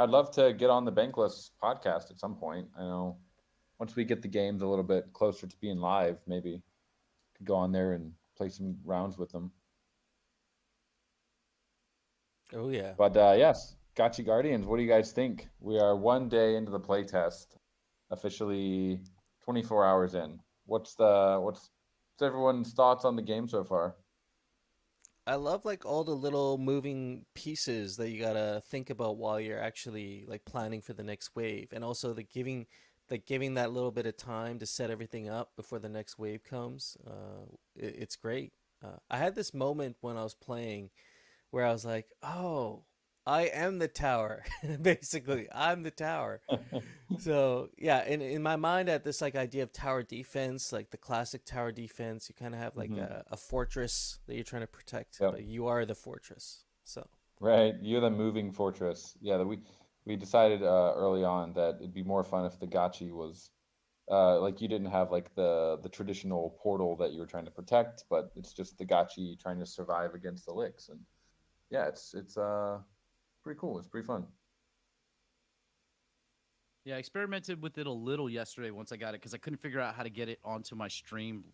I'd love to get on the Bankless podcast at some point. I know once we get the games a little bit closer to being live, maybe could go on there and play some rounds with them. Oh yeah. But yes, Gotchi Guardians, what do you guys think? We are one day into the playtest, officially 24 hours in. What's everyone's thoughts on the game so far? I love like all the little moving pieces that you gotta think about while you're actually like planning for the next wave, and also the giving that little bit of time to set everything up before the next wave comes. It's great. I had this moment when I was playing where I was like, "Oh, I am the tower." Basically, I'm the tower. So yeah, in my mind, I had this like idea of tower defense, like the classic tower defense. You kind of have like Hmm. a fortress that you're trying to protect, Yep. but you are the fortress. So Right, you're the moving fortress. Yeah, we decided early on that it'd be more fun if the Gotchi was like you didn't have like the traditional portal that you were trying to protect, but it's just the Gotchi trying to survive against the licks. And yeah, it's pretty cool. It's pretty fun. Yeah, I experimented with it a little yesterday once I got it because I couldn't figure out how to get it onto my stream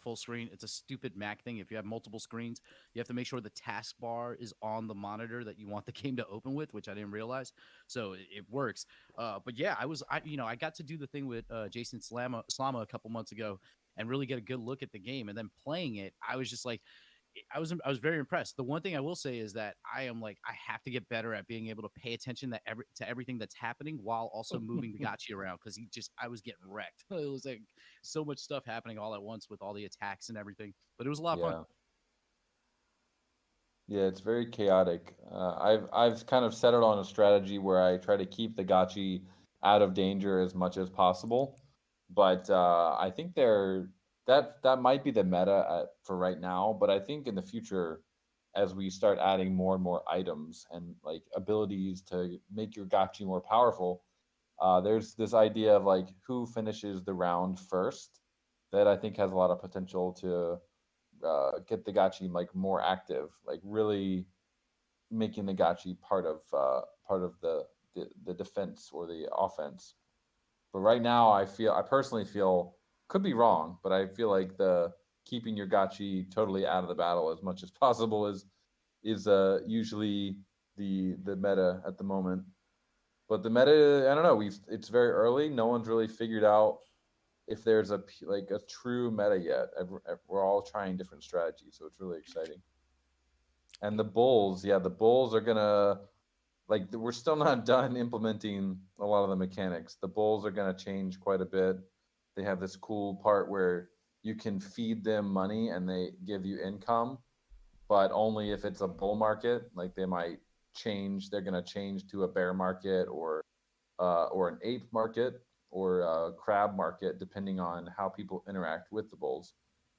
full screen. It's a stupid Mac thing. If you have multiple screens, you have to make sure the taskbar is on the monitor that you want the game to open with, which I didn't realize. So it works. But yeah, I got to do the thing with Jason Slama a couple months ago and really get a good look at the game. And then playing it, I was just like, I was very impressed. The one thing I will say is that I am like I have to get better at being able to pay attention to everything that's happening while also moving the gotchi around because I was getting wrecked. It was like so much stuff happening all at once with all the attacks and everything. But it was a lot of fun. Yeah. Yeah, it's very chaotic. I've kind of settled on a strategy where I try to keep the Gotchi out of danger as much as possible. But I think that might be the meta for right now. But I think in the future, as we start adding more and more items and like abilities to make your Gotchi more powerful, there's this idea of like who finishes the round first that I think has a lot of potential to get the gachi like more active, like really making the gachi part of the defense or the offense. But right now, I personally feel could be wrong, but I feel like the keeping your gachi totally out of the battle as much as possible is usually the meta at the moment. But the meta, I don't know. It's very early. No one's really figured out if there's like a true meta yet. We're all trying different strategies, so it's really exciting. And the bulls, yeah, the bulls are gonna like we're still not done implementing a lot of the mechanics. The bulls are gonna change quite a bit. They have this cool part where you can feed them money and they give you income, but only if it's a bull market. Like they might change, they're gonna change to a bear market or an ape market or a crab market, depending on how people interact with the bulls.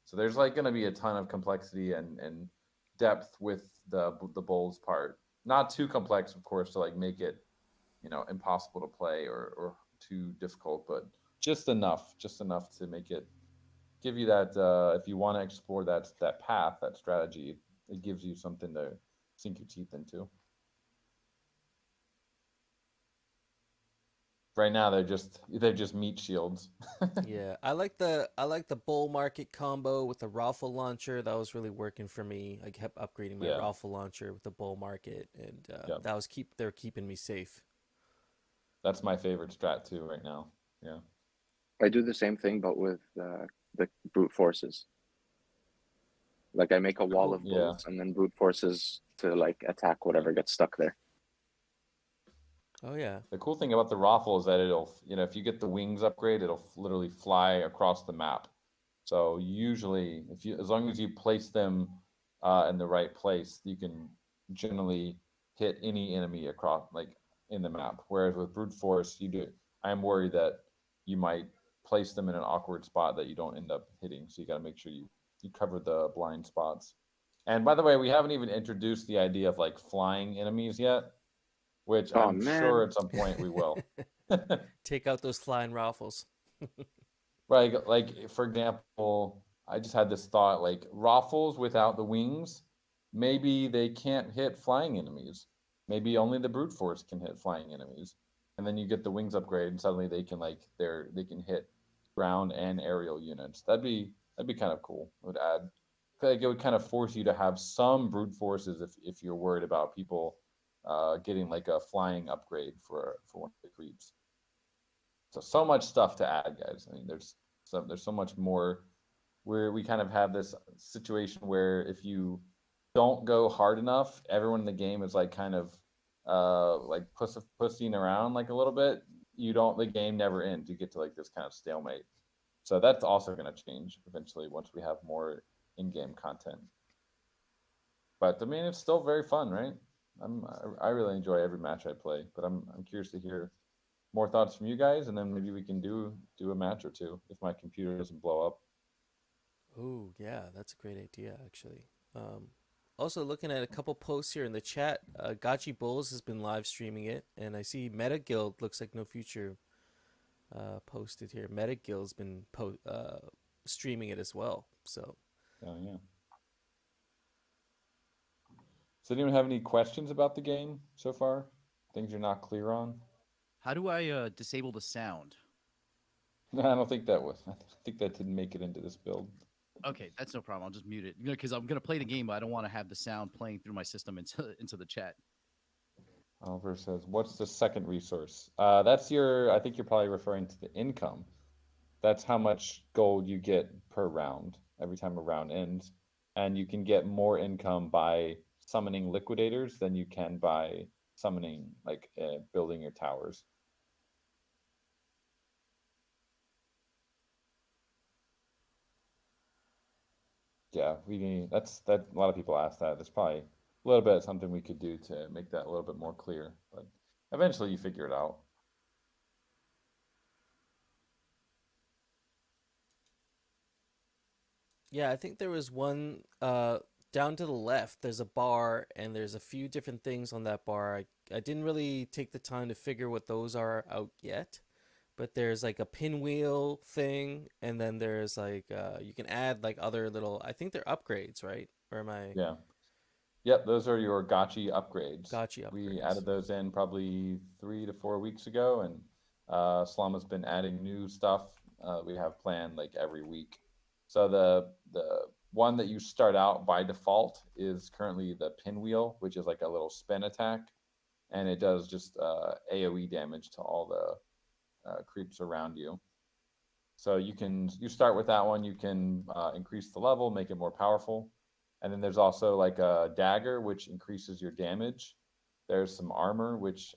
So there's like going to be a ton of complexity and depth with the bulls part. Not too complex, of course, to like make it impossible to play or too difficult, but just enough to make it give you that if you want to explore that path, that strategy, it gives you something to sink your teeth into. Right now, they're just meat shields. yeah, I like the bull market combo with the rifle launcher. That was really working for me. I kept upgrading my Yeah, rifle launcher with the bull market, and yeah. they're keeping me safe. That's my favorite strat too right now. Yeah. I do the same thing, but with the brute forces. Like I make a The wall cool, of yeah. bulls and then brute forces to like attack whatever gets stuck there. Oh yeah. The cool thing about the raffle is that if you get the wings upgrade, it'll literally fly across the map. So usually, if you as long as you place them in the right place, you can generally hit any enemy across like in the map. Whereas with brute force, I'm worried that you might place them in an awkward spot that you don't end up hitting. So you got to make sure you cover the blind spots. And by the way, we haven't even introduced the idea of like flying enemies yet, which Oh I'm sure man. at some point we will. Take out those flying rifles. Right, like for example, I just had this thought like Raffles without the wings, maybe they can't hit flying enemies. maybe only the brute force can hit flying enemies, and then you get the wings upgrade, and suddenly they can they can hit ground and aerial units. That'd be kind of cool. It would add, like, it would kind of force you to have some brute forces if you're worried about people getting like a flying upgrade for one of the creeps. So much stuff to add, guys. I mean, there's so much more. Where we kind of have this situation where if you don't go hard enough, everyone in the game is like kind of like pussying around like a little bit. You don't the game never ends. You get to like this kind of stalemate. So that's also going to change eventually once we have more in-game content. But I mean, it's still very fun, right? I really enjoy every match I play, but I'm curious to hear more thoughts from you guys, and then maybe we can do a match or two if my computer doesn't blow up. Oh, yeah, that's a great idea, actually. Also, looking at a couple posts here in the chat, Gotchi Bulls has been live streaming it, and I see Meta Guild looks like No Future posted here. Meta Guild's been streaming it as well. So, Oh yeah. Does anyone have any questions about the game so far? Things you're not clear on? How do I disable the sound? No, I don't think that was. I think that didn't make it into this build. Okay, that's no problem. I'll just mute it. Because I'm gonna play the game, but I don't want to have the sound playing through my system into the chat. Oliver says, "What's the second resource?" That's your. I think you're probably referring to the income. That's how much gold you get per round every time a round ends, and you can get more income by summoning liquidators than you can by summoning building your towers. Yeah, that's a lot of people ask that. There's probably a little bit of something we could do to make that a little bit more clear, but eventually you figure it out. yeah, I think there was one down to the left. There's a bar, and there's a few different things on that bar. I didn't really take the time to figure what those are out yet, but there's like a pinwheel thing, and then there's like you can add like other little. I think they're upgrades, right? Or am I? Yeah. Yep, those are your gotchi upgrades. Gotchi upgrades. We added those in probably 3 to 4 weeks ago, and Slama's been adding new stuff we have planned like every week. So the one that you start out by default is currently the pinwheel, which is like a little spin attack, and it does just AoE damage to all the creeps around you. So you start with that one. You can increase the level, make it more powerful. And then there's also like a dagger, which increases your damage. There's some armor, which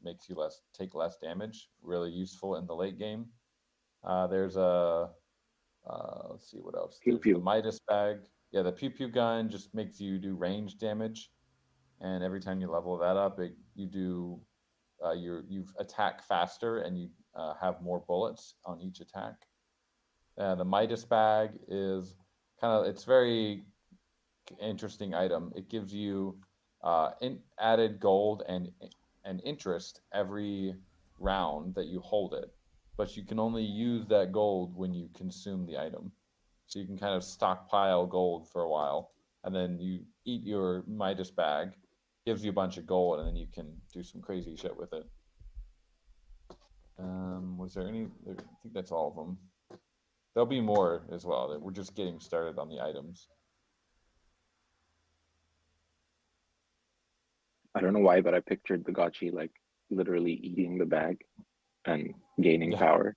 makes you take less damage. Really useful in the late game. There's a let's see what else. There's the Midas bag. Yeah, the pew pew gun just makes you do range damage, and every time you level that up, you attack faster and you have more bullets on each attack. The Midas bag is it's very interesting item. It gives you added gold and interest every round that you hold it, but you can only use that gold when you consume the item. So you can kind of stockpile gold for a while, and then you eat your Midas bag, gives you a bunch of gold, and then you can do some crazy shit with it. Was there any? I think that's all of them. There'll be more as well. We're just getting started on the items. I don't know why, but I pictured the gotchi like literally eating the bag and gaining power.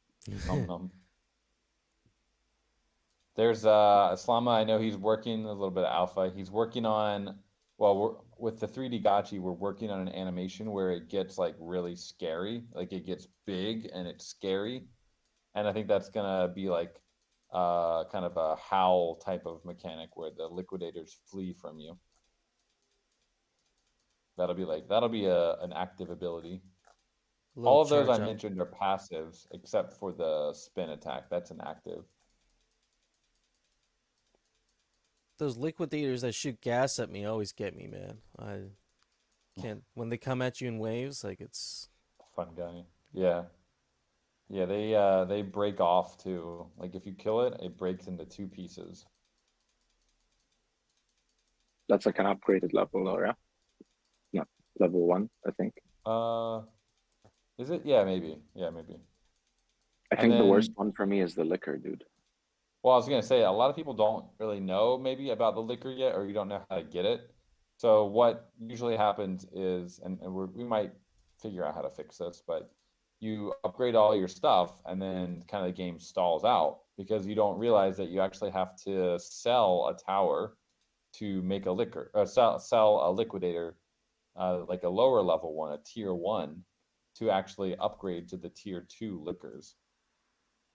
There's Slama. I know he's working a little bit of alpha. He's working on with the 3D gotchi, we're working on an animation where it gets like really scary, like it gets big and it's scary, and I think that's gonna be like kind of a howl type of mechanic where the liquidators flee from you. That'll be an active ability. All of those I mentioned are passives, except for the spin attack. That's an active. Those liquidators that shoot gas at me always get me, man. I can't when they come at you in waves, like it's fun guy. Yeah. Yeah, they break off too. Like if you kill it, it breaks into 2 pieces. That's like an upgraded level, or yeah? level 1, I think. Is it? Yeah, maybe. Yeah, maybe. I And think the worst then, one for me is the liquor, dude. well, I was gonna say a lot of people don't really know maybe about the liquor yet, or you don't know how to get it. So what usually happens is, and we might figure out how to fix this, but you upgrade all your stuff, and then kind of the game stalls out because you don't realize that you actually have to sell a tower to make a liquor, or sell a liquidator, like a lower level one, a tier 1, to actually upgrade to the tier 2 liquors.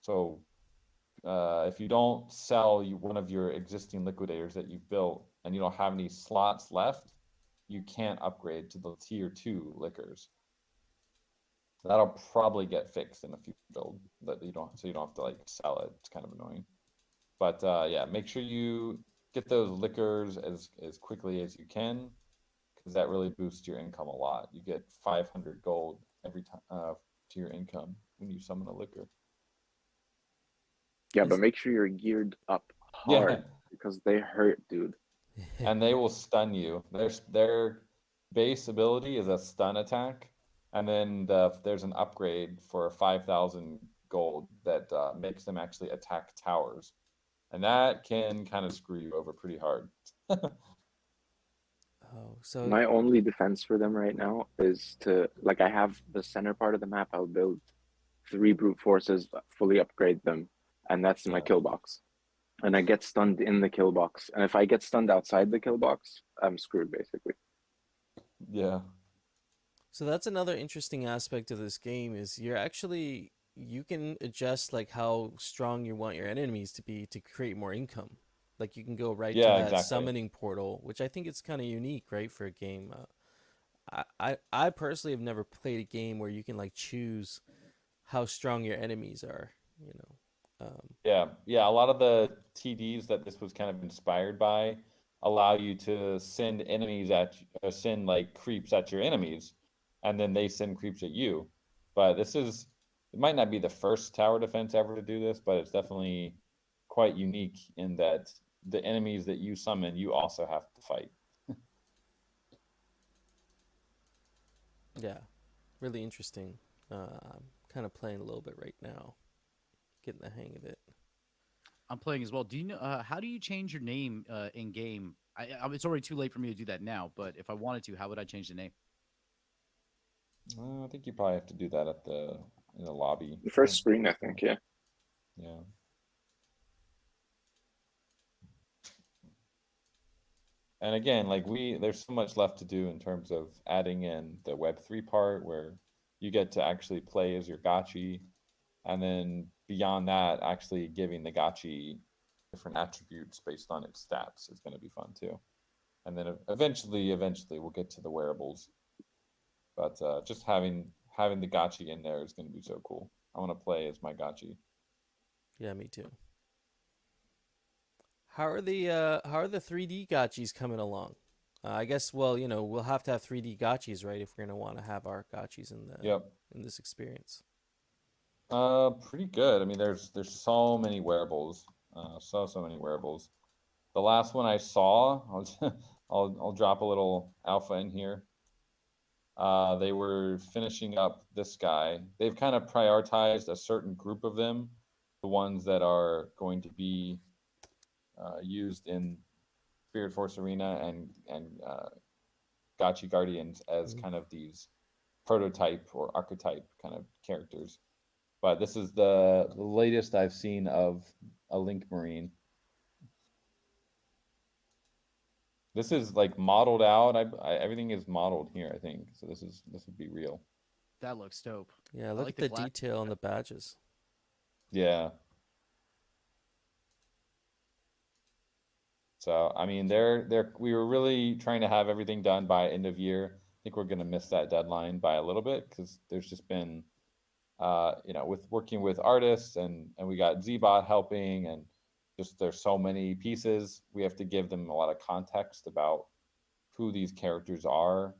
So if you don't sell one of your existing liquidators that you've built and you don't have any slots left, you can't upgrade to the tier 2 liquors. That'll probably get fixed in a future build, that you don't, so you don't have to like sell it. It's kind of annoying. But yeah, make sure you get those liquors as quickly as you can, because that really boosts your income a lot. You get 500 gold every time to your income when you summon a liquor. Yeah, Is but make sure you're geared up Yeah, hard because they hurt, dude. and they will stun you. Their base ability is a stun attack, and then there's an upgrade for 5,000 gold that makes them actually attack towers, and that can kind of screw you over pretty hard. Oh, so My only defense for them right now is to, like, I have the center part of the map. I'll build 3 brute forces, fully upgrade them, and that's my Yeah, kill box. And I get stunned in the kill box. And if I get stunned outside the kill box, I'm screwed basically. yeah, so that's another interesting aspect of this game is you can adjust like how strong you want your enemies to be to create more income. Like you can go right to yeah, that exactly. summoning portal, which I think is kind of unique, right, for a game. I personally have never played a game where you can like choose how strong your enemies are. You know, Yeah, yeah. A lot of the TDs that this was kind of inspired by allow you to send enemies send like creeps at your enemies, and then they send creeps at you. But it might not be the first tower defense ever to do this, but it's definitely quite unique in that the enemies that you summon, you also have to fight. yeah, really interesting. I'm kind of playing a little bit right now, getting the hang of it. I'm playing as well. Do you know how do you change your name in game? It's already too late for me to do that now, but if I wanted to, how would I change the name? I think you probably have to do that in the lobby. The I first don't, screen, I think, yeah. yeah. And again, like there's so much left to do in terms of adding in the Web3 part where you get to actually play as your Gotchi, and then beyond that, actually giving the Gotchi different attributes based on its stats is going to be fun too. And then eventually we'll get to the wearables. But just having the Gotchi in there is going to be so cool. I want to play as my Gotchi. Yeah, me too. How are the 3D gotchis coming along? I guess we'll have to have 3D gotchis, right, if we're gonna want to have our gotchis Yep. in this experience. Pretty good. I mean, there's so many wearables, so many wearables. The last one I saw, I'll drop a little alpha in here. They were finishing up this guy. They've kind of prioritized a certain group of them, the ones that are going to be used in Spirit Force Arena and Gotchi Guardians as Mm. kind of these prototype or archetype kind of characters. But this is the latest I've seen of a Link Marine. This is like modeled out. Everything is modeled here, I think. So this would be real. That looks dope. Yeah, I look like at the the glass. detail on the badges. Yeah. So I mean, we were really trying to have everything done by end of year. I think we're gonna miss that deadline by a little bit because there's just been, with working with artists and we got Zbot helping, and just there's so many pieces. We have to give them a lot of context about who these characters are.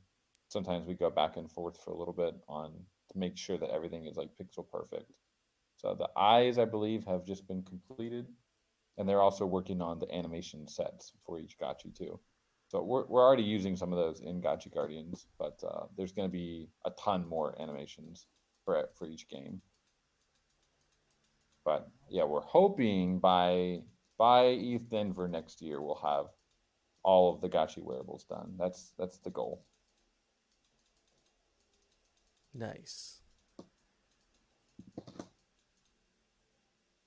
Sometimes we go back and forth for a little bit on to make sure that everything is like pixel perfect. So the eyes, I believe, have just been completed, and they're also working on the animation sets for each Gotchi too. So we're already using some of those in Gachi Guardians, but there's going to be a ton more animations for each game. But yeah, we're hoping by ETH Denver next year we'll have all of the Gachi wearables done. That's the goal. Nice.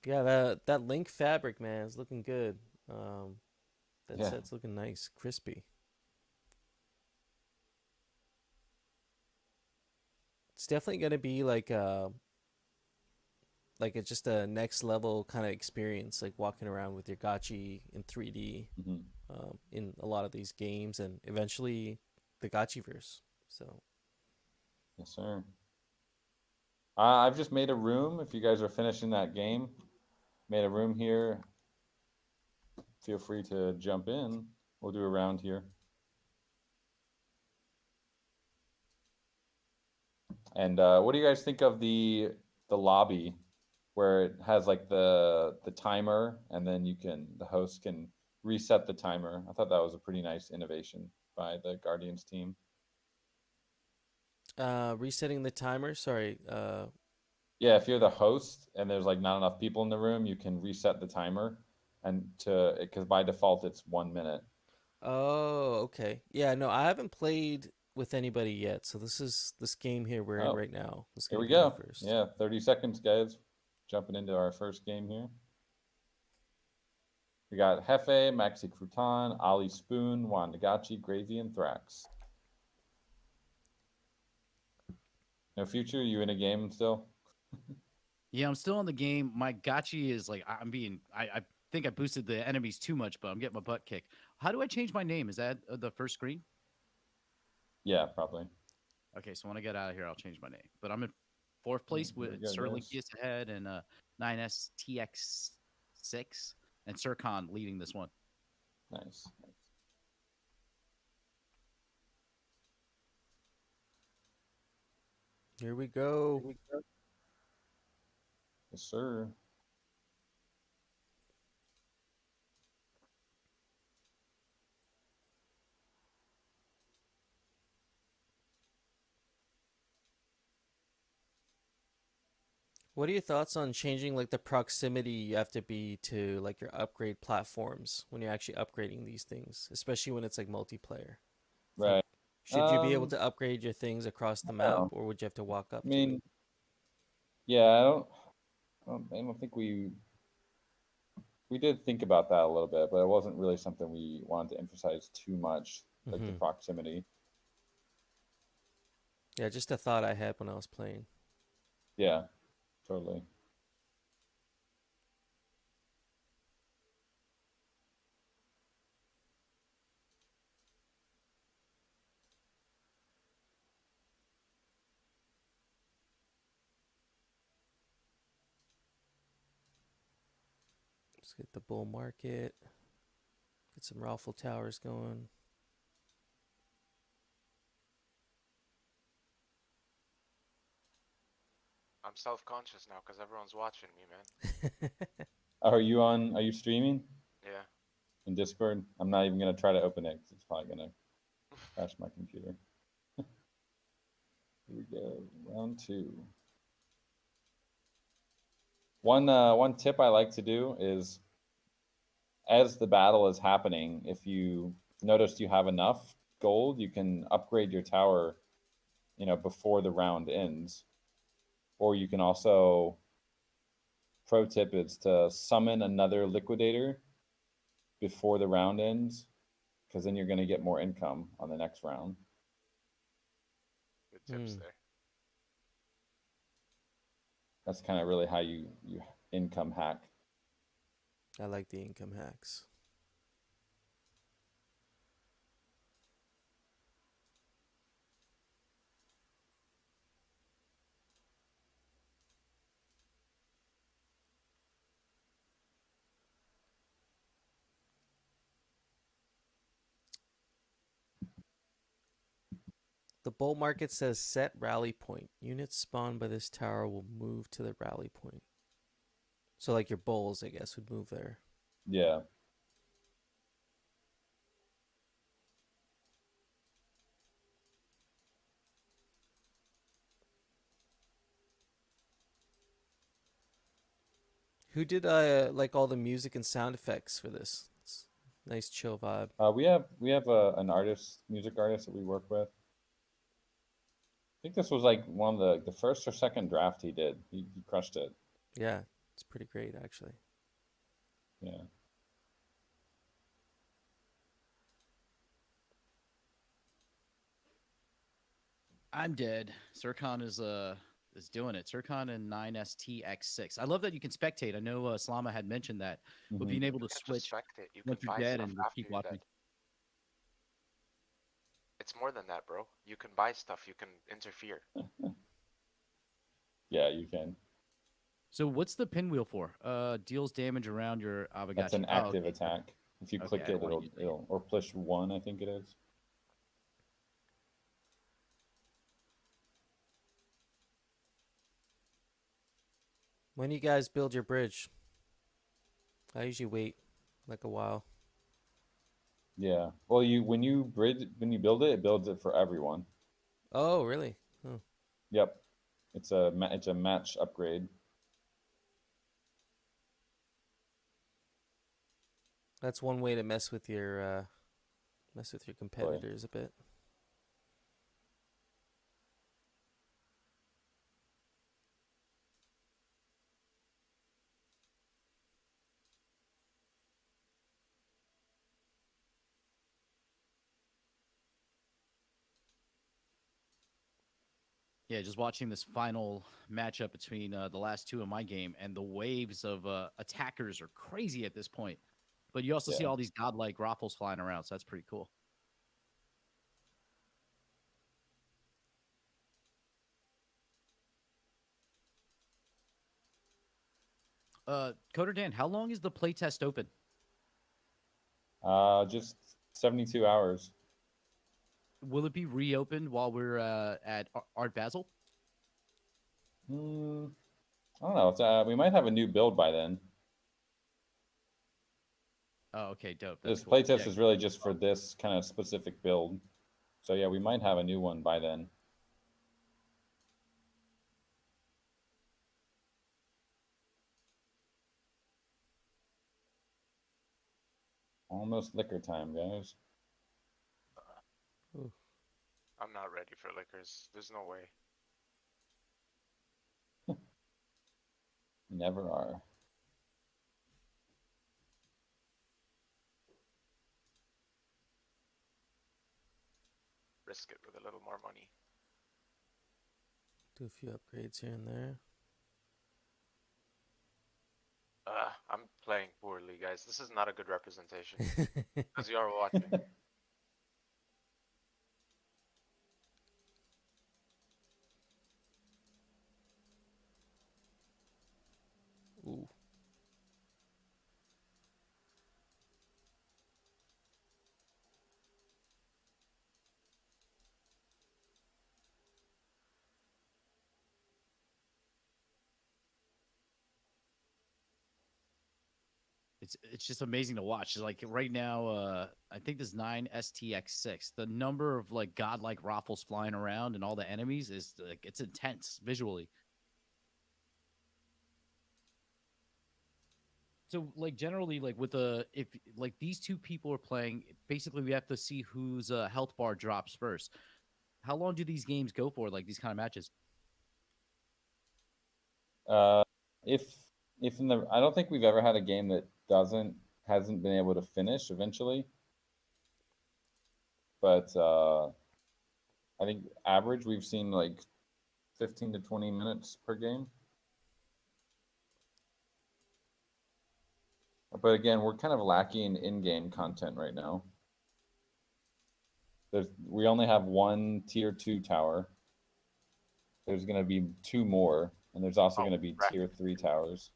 Yeah, that link fabric, man, is looking good. That Yeah. set's looking nice, crispy. It's definitely gonna be like it's just a next level kind of experience, like walking around with your gachi in 3D, in a lot of these games, and eventually the gachiverse. So Yes, sir. I've just made a room. If you guys are finishing that game, made a room here. Feel free to jump in. We'll do a round here. And what do you guys think of the lobby, where it has like the timer, and then the host can reset the timer? I thought that was a pretty nice innovation by the Guardians team. resetting the timer. Sorry. Yeah, if you're the host and there's like not enough people in the room, you can reset the timer, and because by default it's 1 minute. Oh, okay. Yeah, no, I haven't played with anybody yet, so this game here we're in Oh, right now. This is here gonna we be my go. first. Yeah, 30 seconds, guys. Jumping into our first game here. We got Hefe, Maxi Crouton, Ali Spoon, Juan Nagachi, Gravy, and Thrax. No future? You in a game still? Yeah, I'm still in the game. My gachi is like I think I boosted the enemies too much, but I'm getting my butt kicked. How do I change my name? Is that the first screen? Yeah, probably. Okay, so when I get out of here, I'll change my name. But I'm in fourth place Here we with go, Sir guys. Linkius ahead and 9STX6 and Sircon leading this one. Nice. Here we go. Yes, sir. What are your thoughts on changing like the proximity you have to be to like your upgrade platforms when you're actually upgrading these things, especially when it's like multiplayer? Like, Right. should you be able to upgrade your things across the map, No. or would you have to walk I up to it? mean, yeah, I don't think we did think about that a little bit, but it wasn't really something we wanted to emphasize too much, like the Mm-hmm. proximity. Yeah, just a thought I had when I was playing. Yeah, totally. Let's get the bull market, get some raffle towers going. I'm self-conscious now because everyone's watching me, man. Are you streaming Yeah. in Discord? I'm not even gonna try to open it because it's probably gonna crash my computer. Here we go, round two. One tip I like to do is, as the battle is happening, if you notice you have enough gold, you can upgrade your tower, before the round ends. Or you can also, pro tip is to summon another liquidator before the round ends, because then you're going to get more income on the next round. Good tips there. That's kind of really how you income hack. I like the income hacks. The bull market says set rally point. Units spawned by this tower will move to the rally point. So like your bulls, I guess, would move there. Yeah. Who did like all the music and sound effects for this? It's nice chill vibe. We have an artist, music artist that we work with. I think this was like one of the first or second draft he did. He crushed it. Yeah, it's pretty great actually. Yeah. I'm dead. Sircon is doing it. Sircon and 9STX6. I love that you can spectate. I know Slama had mentioned that, but Mhm. being able to You can just switch spectate. You can once you're buy dead stuff and just after keep you're watching. dead. It's more than that, bro. You can buy stuff. You can interfere. Yeah, you can. So what's the pinwheel for? Deals damage around your Aavegotchi. That's an Oh, active okay. attack. If you Okay, click I don't it, wanna it'll use it. it'll or push 1, I think it is. When you guys build your bridge? I usually wait like a while. Yeah. Well, when you build it, it builds it for everyone. Oh, really? Oh. Yep. It's a match upgrade. That's one way to mess with your competitors a bit. Yeah, just watching this final matchup between the last two in my game, and the waves of attackers are crazy at this point. But you also see Yeah. all these godlike raffles flying around, so that's pretty cool. Coder Dan, how long is the playtest open? Just 72 hours. Will it be reopened while we're at Art Basel? I don't know. We might have a new build by then. Oh, okay, dope. That's This cool. playtest Yeah. is really just for this kind of specific build. So yeah, we might have a new one by then. Almost liquor time, guys. Ooh. I'm not ready for liquors. There's no way. Never are. Risk it with a little more money. Do a few upgrades here and there. I'm playing poorly, guys. This is not a good representation. As you are watching. Ooh. It's just amazing to watch. Like right now, I think this 9STX6, the number of like godlike raffles flying around and all the enemies is like it's intense visually. So like generally like with the if like these two people are playing, basically we have to see whose health bar drops first. How long do these games go for? Like these kind of matches? Uh, if I don't think we've ever had a game that hasn't been able to finish eventually. But I think average we've seen like 15 to 20 minutes per game. But again, we're kind of lacking in-game content right now. We only have one tier 2 tower. There's going to be 2 more, and there's also going to be tier 3 towers.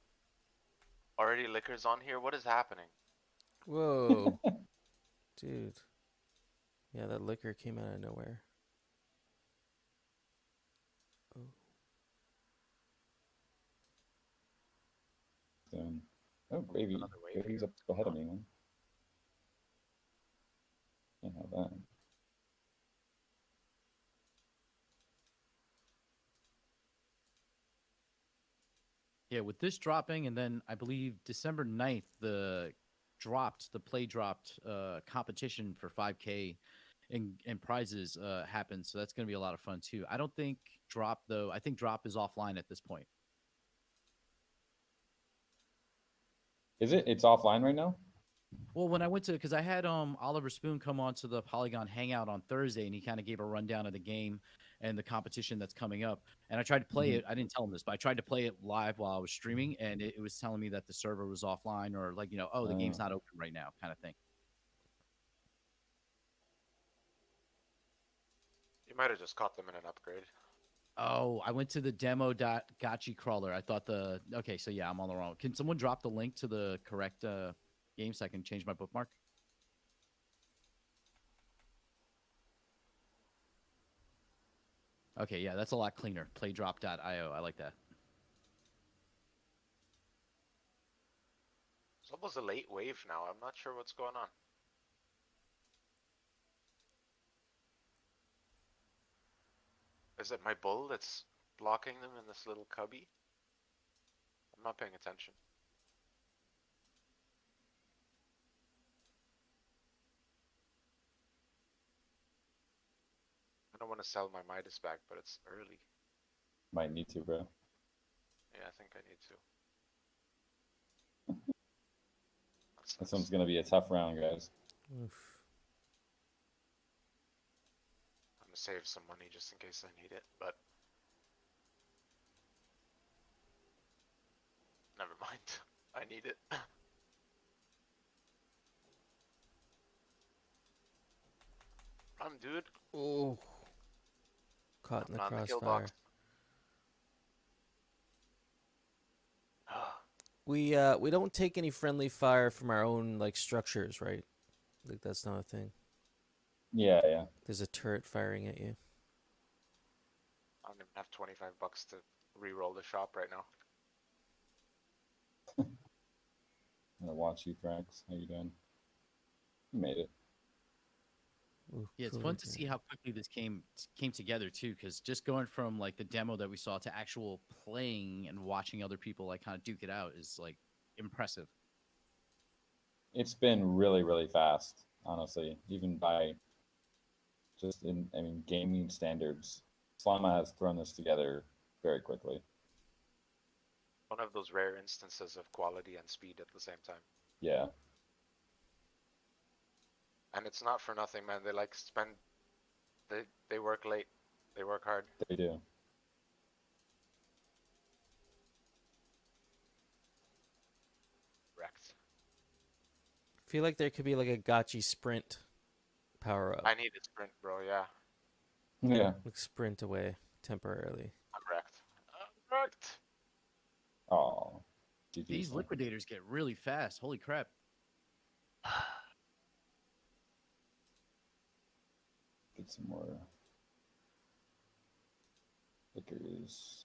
Already liquors on here? What is happening? Whoa. Dude. Yeah, that liquor came out of nowhere. Oh, gravy. Another wave Gravy's here. up ahead of me, man. Can't have that. Yeah, with this dropping, and then I believe December 9th, the play dropped competition for 5K and prizes happened. So that's gonna be a lot of fun too. I don't think drop though. I think drop is offline at this point. Is it? It's offline right now? Well, when I went to, because I had Oliver Spoon come on to the Polygon Hangout on Thursday, and he kind of gave a rundown of the game and the competition that's coming up. And I tried to play Mhm. it. I didn't tell him this, but I tried to play it live while I was streaming, and it was telling me that the server was offline, or like, oh, the game's not open right now, kind of thing. You might have just caught them in an upgrade. Oh, I went to the demo.gotchi crawler. I thought okay, so yeah, I'm on the wrong. Can someone drop the link to the correct game so I can change my bookmark? Okay, yeah, that's a lot cleaner. Playdrop.io. I like that. It's almost a late wave now. I'm not sure what's going on. Is it my bull that's blocking them in this little cubby? I'm not paying attention. I don't want to sell my Midas back, but it's early. Might need to, bro. Yeah, I think I need to. This one's gonna be a tough round, guys. Oof. I'm gonna save some money just in case I need it, but never mind. I need it. Run, dude. Oh. Caught in the Not in the kill crossfire. box. We don't take any friendly fire from our own like structures, right? Like that's not a thing. Yeah. There's a turret firing at you. I don't even have $25 to re-roll the shop right now. I'm gonna watch you, Frax. How you doing? You made it. Ooh, Yeah, it's cool fun to looking. see how quickly this came together too. Because just going from like the demo that we saw to actual playing and watching other people like kind of duke it out is like impressive. It's been really, really fast, honestly. Even by just gaming standards, Slama has thrown this together very quickly. One of those rare instances of quality and speed at the same time. Yeah. And it's not for nothing, man. They like spend. They work late. They work hard. They do. Wrecked. I feel like there could be like a gotchi sprint power up. I need a sprint, bro. Yeah, Yeah. Like sprint away temporarily. I'm wrecked. I'm wrecked. Oh. These liquidators get really fast. Holy crap. Get some more liquors.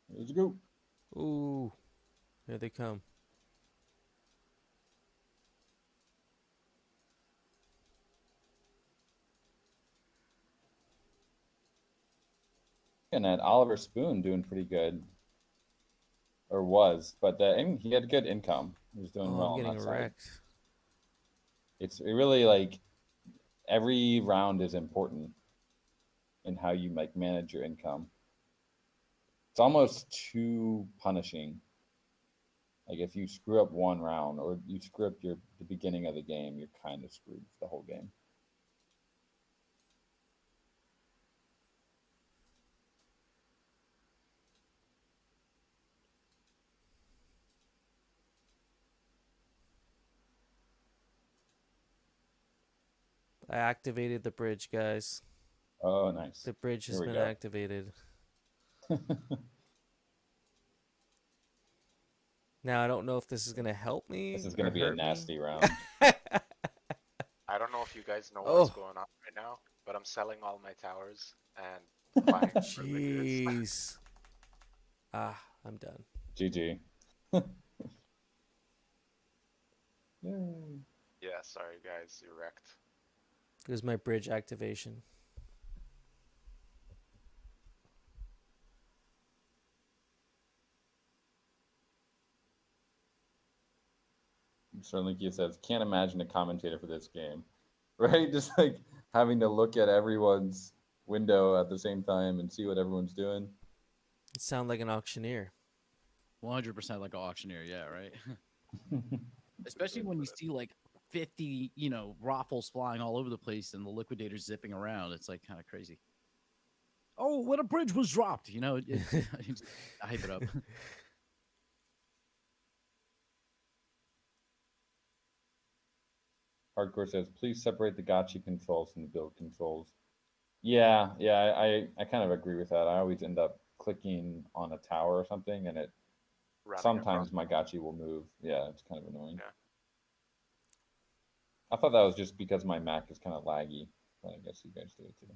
Let's go. Ooh, here they come. And that Oliver Spoon doing pretty good, or was, but he had good income. He was doing Oh, well I'm on getting that side. wrecked. It really like every round is important in how you like manage your income. It's almost too punishing. Like if you screw up one round or you screw up the beginning of the game, you're kind of screwed for the whole game. I activated the bridge, guys. Oh, nice. The bridge has Here we been go. activated. Now I don't know if this is gonna help me. This is going or to be a hurt me. nasty round. I I don't know if you guys know what's Oh, going on right now, but I'm selling all my towers and buying further goods. jeez. Ah, I'm done. GG. Yay. Yeah, sorry guys, you wrecked. Here's my bridge activation. Certainly, Keith says, can't imagine a commentator for this game, right? Just like having to look at everyone's window at the same time and see what everyone's doing. You sound like an auctioneer. 100% like an auctioneer, yeah, right. Especially when you see like 50, raffles flying all over the place and the liquidators zipping around. It's like kind of crazy. Oh, when a bridge was dropped, I hype it up. Hardcore says, please separate the gotcha controls from the build controls. Yeah, I kind of agree with that. I always end up clicking on a tower or something, and it Running sometimes across. my gotcha will move. Yeah, it's kind of annoying. Yeah. I thought that was just because my Mac is kind of laggy, but I guess you guys do it too.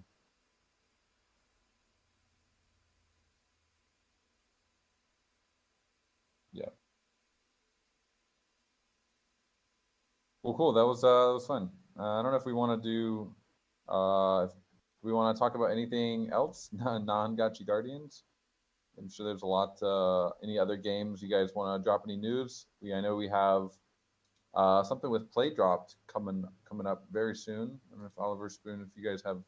Yeah. Well, cool. That was fun. I don't know if we want to do, if we want to talk about anything else, non-Gotcha Guardians. I'm sure there's a lot. Any other games you guys want to drop any news? I know we have something with Play Dropped coming up very soon. I don't know if Oliver Spoon, if you guys have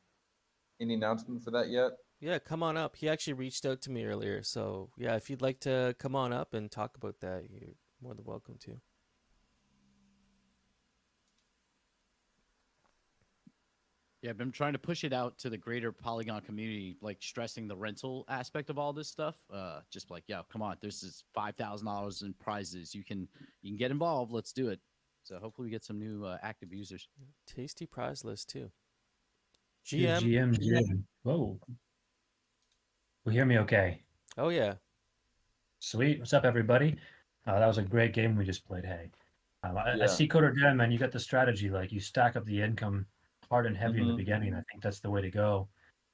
any announcement for that yet. Yeah, come on up. He actually reached out to me earlier. So, yeah, if you'd like to come on up and talk about that, you're more than welcome to. Yeah, I've been trying to push it out to the greater Polygon community, like stressing the rental aspect of all this stuff. Just like, yeah, come on, this is $5,000 in prizes. You can get involved. Let's do it. So hopefully we get some new active users. Tasty prize list, too. GM. GM. Whoa. Will you hear me okay? Oh, yeah. Sweet. What's up, everybody? That was a great game we just played. Hey, I Yeah. see Coder Dem, man. You got the strategy. Like you stack up the income hard and heavy in the Mhm. beginning. I think that's the way to go,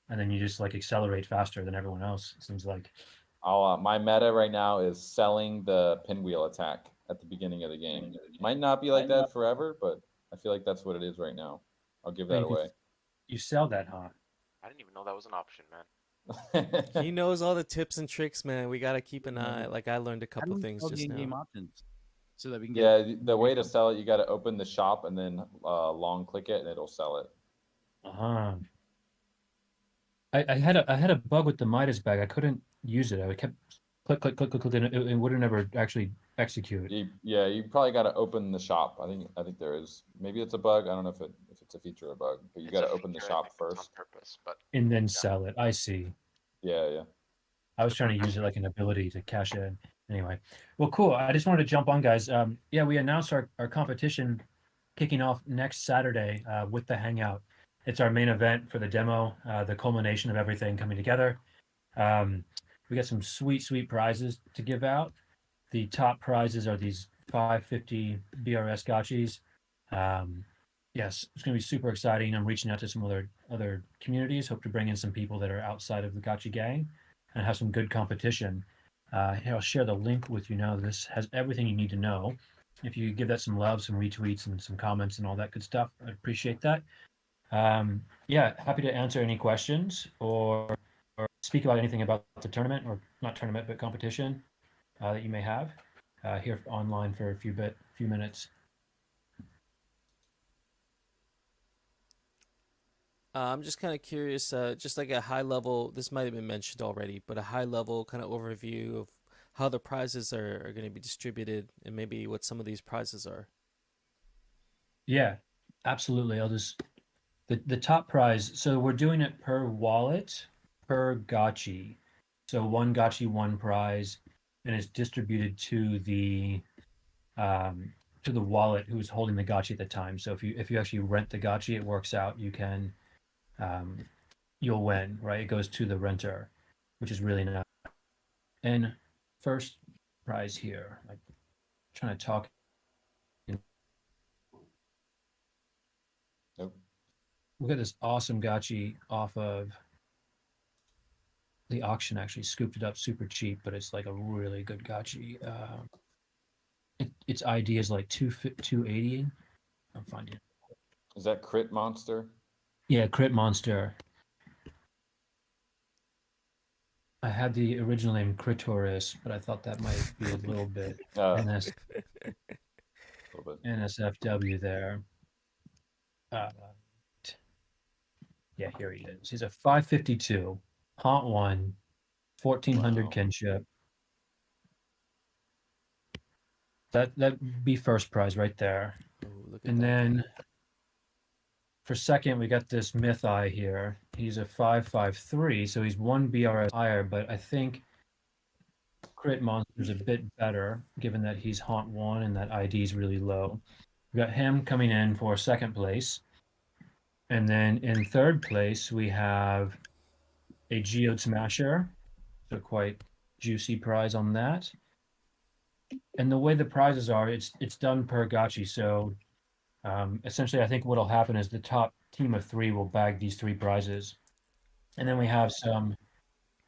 and then you just like accelerate faster than everyone else. It seems like. My meta right now is selling the pinwheel attack at the beginning of the game. Might not be like that forever, but I feel like that's what it is right now. I'll give that away. You sell that, huh? I didn't even know that was an option, man. He knows all the tips and tricks, man. We got to keep an eye. Like, I learned a How do couple we things sell just in-game now. options so that we can Yeah, the way to sell it, you got to open the shop and then long click it, and it'll sell it. Uh-huh. I had a bug with the Midas bag. I couldn't use it. I kept click, and it wouldn't ever actually execute. You probably got to open the shop. I think there is. Maybe it's a bug. I don't know if it's a feature or a bug, but you got to open the feature, I shop think it's on first. purpose, but And then sell it. I see. Yeah. I was trying to use it like an ability to cash in. Anyway, well, cool. I just wanted to jump on, guys. Yeah, we announced our competition kicking off next Saturday with the Hangout. It's our main event for the demo, the culmination of everything coming together. We got some sweet prizes to give out. The top prizes are these 550 BRS gotchis. Yes, it's going to be super exciting. I'm reaching out to some other communities. Hope to bring in some people that are outside of the gotcha gang and have some good competition. Here, I'll share the link with you now. This has everything you need to know. If you give that some love, some retweets, and some comments and all that good stuff, I appreciate that. Yeah, happy to answer any questions or speak about anything about the tournament, or not tournament, but competition that you may have here online for a few minutes. I'm just kind of curious, just like a high level, this might have been mentioned already, but a high level kind of overview of how the prizes are going to be distributed and maybe what some of these prizes are. Yeah, absolutely. The top prize. So we're doing it per wallet, per gotchi. So one gotchi, one prize, and it's distributed to the wallet who's holding the gotchi at the time. So if you actually rent the gotchi, it works out. You'll win, right? It goes to the renter, which is really nice. And first prize here, like trying to talk. Look at this awesome gachi off of the auction. Actually scooped it up super cheap, but it's like a really good gachi. Its ID is like 280. I'm finding it. Is that Crit Monster? Yeah, Crit Monster. I had the original name Critoris, but I thought that might be a little bit A NS, little bit. NSFW there. Yeah, here he is. He's a 552, Haunt 1, 1400 Wow. kinship. That'd be first prize right there. Ooh, look at And that then guy. for second, we got this Myth Eye here. He's a 553, so he's 1 BRS higher, but I think Crit Monster's a bit better, given that he's Haunt 1 and that ID is really low. We got him coming in for second place. And then in third place, we have a Geode Smasher. So quite juicy prize on that. And the way the prizes are, it's done per gachi. So essentially, I think what'll happen is the top team of 3 will bag these 3 prizes. And then we have some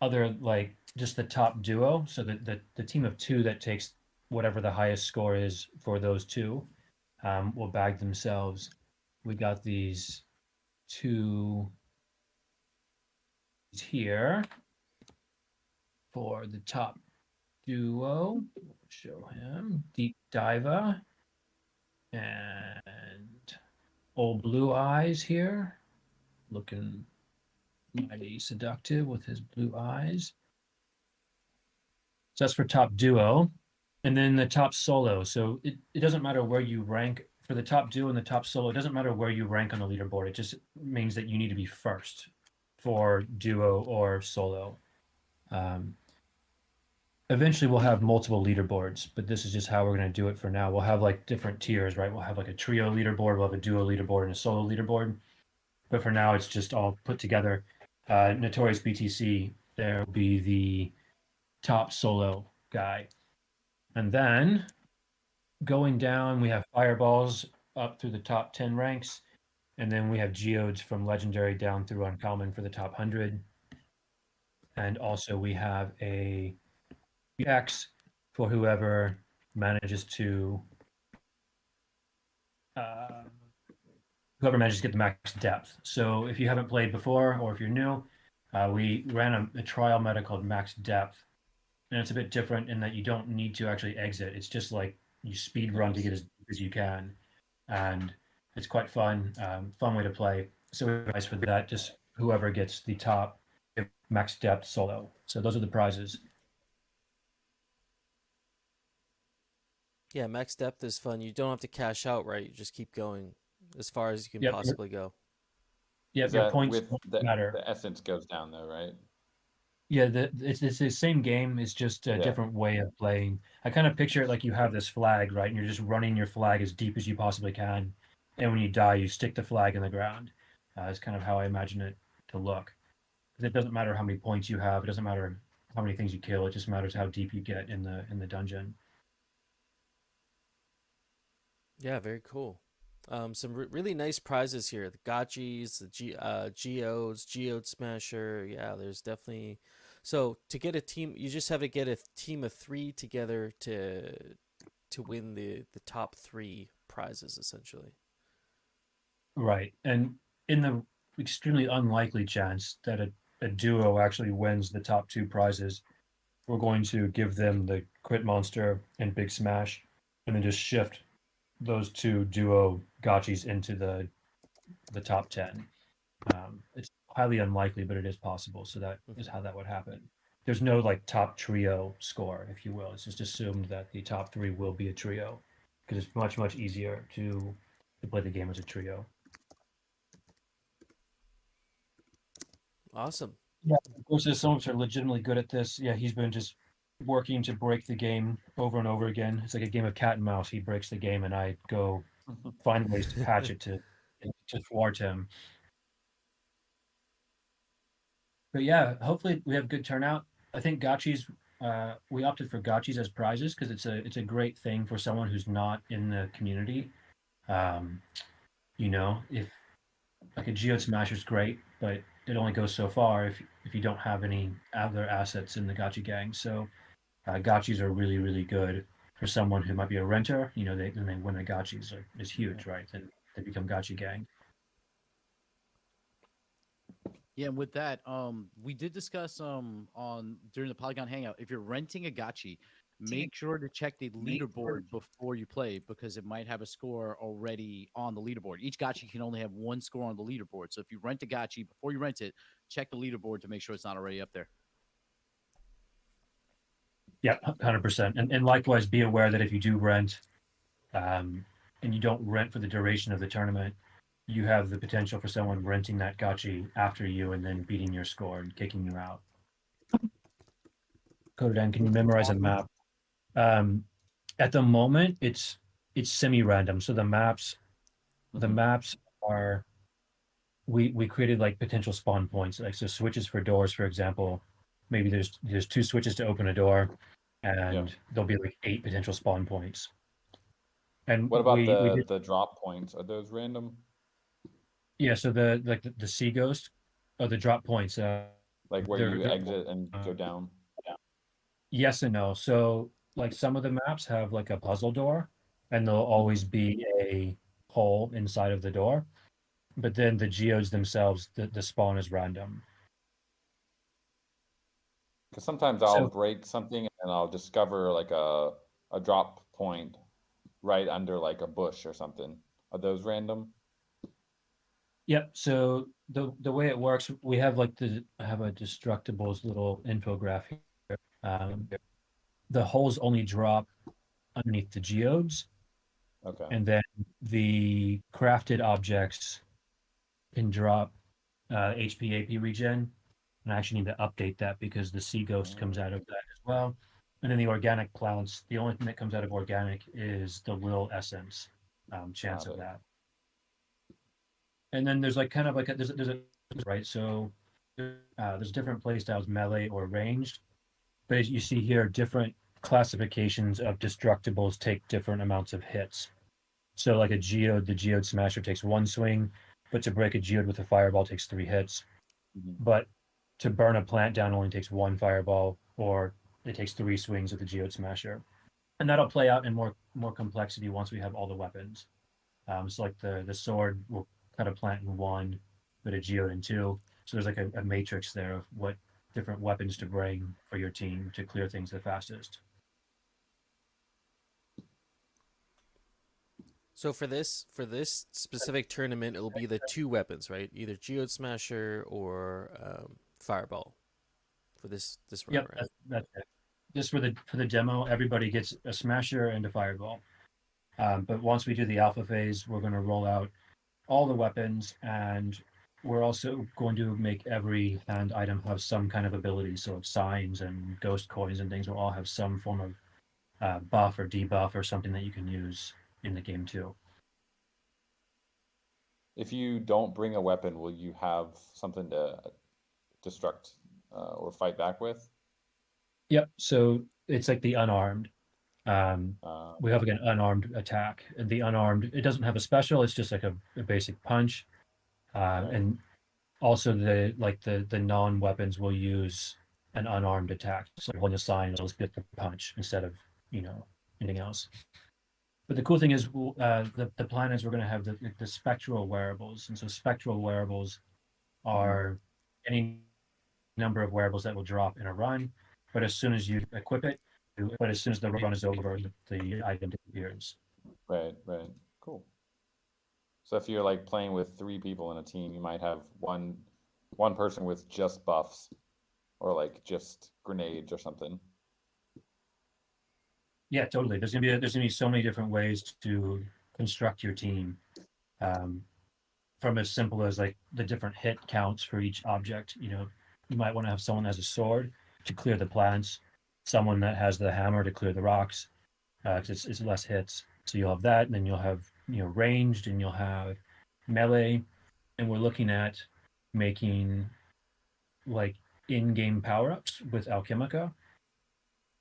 other, like just the top duo. So the team of 2 that takes whatever the highest score is for those 2 will bag themselves. We got these 2 here for the top duo. Show him Deep Diver and Old Blue Eyes here, looking mighty seductive with his blue eyes. So that's for top duo. And then the top solo. So it doesn't matter where you rank for the top duo and the top solo. It doesn't matter where you rank on the leaderboard. It just means that you need to be first for duo or solo. Eventually we'll have multiple leaderboards, but this is just how we're going to do it for now. We'll have like different tiers, right? We'll have like a trio leaderboard, we'll have a duo leaderboard, and a solo leaderboard. But for now, it's just all put together. Notorious BTC, there will be the top solo guy. And then going down, we have fireballs up through the top 10 ranks. And then we have geodes from legendary down through uncommon for the top 100. And also we have a X for whoever manages to get the max depth. So if you haven't played before or if you're new, we ran a trial meta called max depth, and it's a bit different in that you don't need to actually exit. It's just like you speed run to get as deep as you can, and it's quite fun. Fun way to play. So guys, for that, just whoever gets the top max depth solo. So those are the prizes. Yeah, max depth is fun. You don't have to cash out, right? You just keep going as far as you can Yep. possibly go. Yeah, Is your that points with don't matter. the essence goes down though, right? Yeah, it's the same game. It's just a different way of playing. I kind of picture it like you have this flag, right? And you're just running your flag as deep as you possibly can. And when you die, you stick the flag in the ground. It's kind of how I imagine it to look. Because it doesn't matter how many points you have. It doesn't matter how many things you kill. It just matters how deep you get in the dungeon. Yeah, very cool. Some really nice prizes here. The gotchis, the geodes, geode smasher. Yeah, there's definitely. So to get a team, you just have to get a team of 3 together to win the top 3 prizes, essentially. Right. And in the extremely unlikely chance that a duo actually wins the top 2 prizes, we're going to give them the Crit Monster and Big Smash, and then just shift those 2 duo gotchis into the top 10. It's highly unlikely, but it is possible. So that is how that would happen. There's no like top trio score, if you will. It's just assumed that the top 3 will be a trio because it's much easier to play the game as a trio. Awesome. Yeah, of course, there's some of us are legitimately good at this. Yeah, he's been just working to break the game over and over again. It's like a game of cat and mouse. He breaks the game, and I go find ways to patch it to thwart him. But yeah, hopefully we have good turnout. I think gotchis. We opted for gotchis as prizes because it's a great thing for someone who's not in the community. You know, if like a Geode Smasher is great, but it only goes so far if you don't have any other assets in the Gachi gang. So gachis are really really good for someone who might be a renter. You know, they win a gachis is huge, right? Then they become gachi gang. Yeah, and with that, we did discuss on during the Polygon Hangout. If you're renting a gachi, make sure to check the leaderboard before you play because it might have a score already on the leaderboard. Each gachi can only have one score on the leaderboard. So if you rent a gachi before you rent it, check the leaderboard to make sure it's not already up there. Yeah, 100%. And likewise, be aware that if you do rent, and you don't rent for the duration of the tournament, you have the potential for someone renting that gachi after you and then beating your score and kicking you out. Kododan, can you memorize a map? At the moment, it's semi-random. So the maps are we created like potential spawn points, like so switches for doors, for example. Maybe there's 2 switches to open a door, and there'll be like 8 potential spawn points. And What about we did, the drop points? Are those random? yeah. So the sea ghost, or the drop points, Like where they're you exit and go down? yes and no. So like some of the maps have like a puzzle door, and there'll always be a hole inside of the door. But then the geodes themselves, the spawn is random. Because sometimes I'll So break something and I'll discover like a drop point right under like a bush or something. Are those random? yep. So the way it works, we have like I have a Destructibles little infograph here. The holes only drop underneath the geodes, Okay. and then the crafted objects can drop HP AP regen. And I actually need to update that because the sea ghost comes out of that as well. And then the organic plants, the only thing that comes out of organic is the little essence chance Got of it. that. And then there's like kind of like there's a right. So there's different play styles, melee or ranged. But as you see here, different classifications of destructibles take different amounts of hits. So like a geode, the geode smasher takes 1 swing, but to break a geode with a fireball takes 3 hits. But to burn a plant down only takes 1 fireball, or it takes 3 swings with the geode smasher. And that'll play out in more complexity once we have all the weapons. So like the sword will cut a plant in 1, but a geode in 2. So there's like a matrix there of what different weapons to bring for your team to clear things the fastest. So for this specific tournament, it'll be the 2 weapons, right? Either Geode Smasher or Fireball for this run, Yep, right? that's it. Just for the demo, everybody gets a smasher and a fireball. But once we do the alpha phase, we're going to roll out all the weapons, and we're also going to make every hand item have some kind of ability. So signs and ghost coins and things will all have some form of buff or debuff or something that you can use in the game too. If you don't bring a weapon, will you have something to destruct or fight back with? Yep. So it's like the unarmed. We have like an unarmed attack, and the unarmed, it doesn't have a special. It's just like a basic punch. Right. And also the non weapons will use an unarmed attack. So when you sign, it'll spit the punch instead of anything else. But the cool thing is, the plan is we're going to have the spectral wearables, and so spectral wearables are any number of wearables that will drop in a run. But as soon as you equip it, but as soon as the run is over, the item disappears. Right. Cool. So if you're like playing with 3 people in a team, you might have one person with just buffs or like just grenades or something. Yeah, totally. There's gonna be so many different ways to construct your team, from as simple as like the different hit counts for each object. You might want to have someone that has a sword to clear the plants, someone that has the hammer to clear the rocks, because it's less hits. So you'll have that, and then you'll have ranged, and you'll have melee, and we're looking at making like in-game power-ups with Alchemica.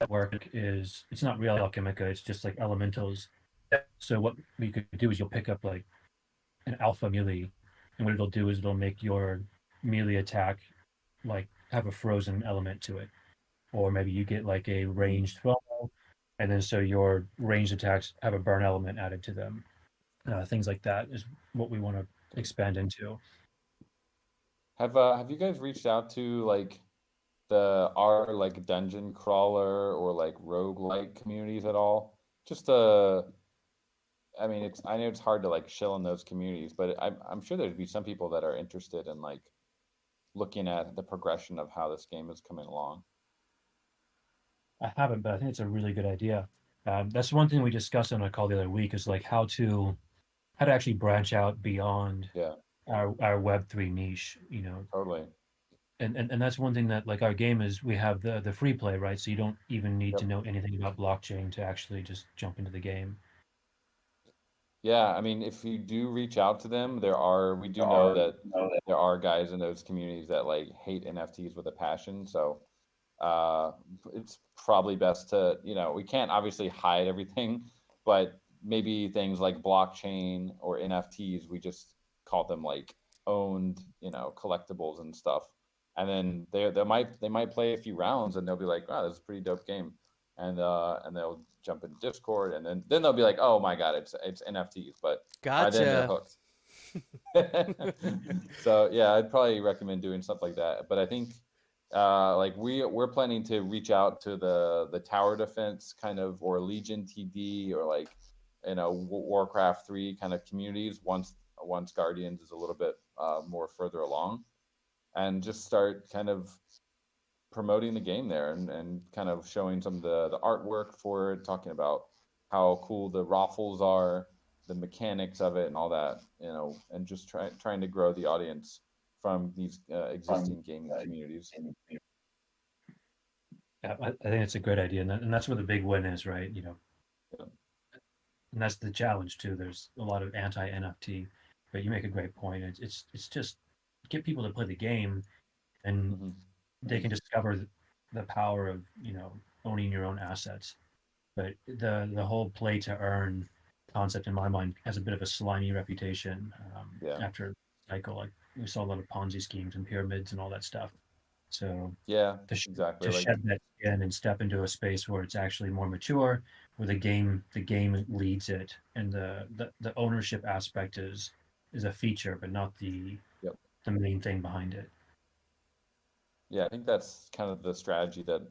That work is it's not real Alchemica, it's just like elementals. So what we could do is you'll pick up like an alpha melee and what it'll do is it'll make your melee attack like have a frozen element to it, or maybe you get like a ranged FOMO, and then so your ranged attacks have a burn element added to them. Things like that is what we want to expand into. Have you guys reached out to like the our like dungeon crawler or like roguelike communities at all? Just I mean, I know it's hard to like shill in those communities, but I'm sure there'd be some people that are interested in like looking at the progression of how this game is coming along. I haven't, but I think it's a really good idea. That's one thing we discussed on a call the other week is like how to actually branch out beyond Yeah, our Web3 niche, you know. totally. And that's one thing that like our game is we have the free play, right? So you don't even need Yep. to know anything about blockchain to actually just jump into the game. Yeah, I mean, if you do reach out to them, we do know that there are guys in those communities that like hate NFTs with a passion. So uh, it's probably best to, we can't obviously hide everything, but maybe things like blockchain or NFTs, we just call them like owned, collectibles and stuff. And then they might play a few rounds and they'll be like, wow, this is a pretty dope game. And they'll jump into Discord and then they'll be like, oh my God, it's NFTs. But by then they're Gotcha. hooked. So yeah, I'd probably recommend doing stuff like that. But I think like we're planning to reach out to the tower defense kind of or Legion TD or like Warcraft 3 kind of communities once Guardians is a little bit more further along, and just start kind of promoting the game there and kind of showing some of the artwork for it, talking about how cool the raffles are, the mechanics of it, and all that, and just trying to grow the audience from these existing gaming communities. Yeah, I think it's a great idea, and that's where the big win is, right? You know, Yeah. and that's the challenge too. There's a lot of anti NFT, but you make a great point. It's just get people to play the game, and Mhm. they can discover the power of owning your own assets. But the whole play to earn concept in my mind has a bit of a slimy reputation Yeah. after cycle. Like we saw a lot of Ponzi schemes and pyramids and all that stuff. So Yeah, to, exactly. to Like, shed that skin and step into a space where it's actually more mature, where the game leads it, and the ownership aspect is a feature, but not yep. the main thing behind it. Yeah, I think that's kind of the strategy that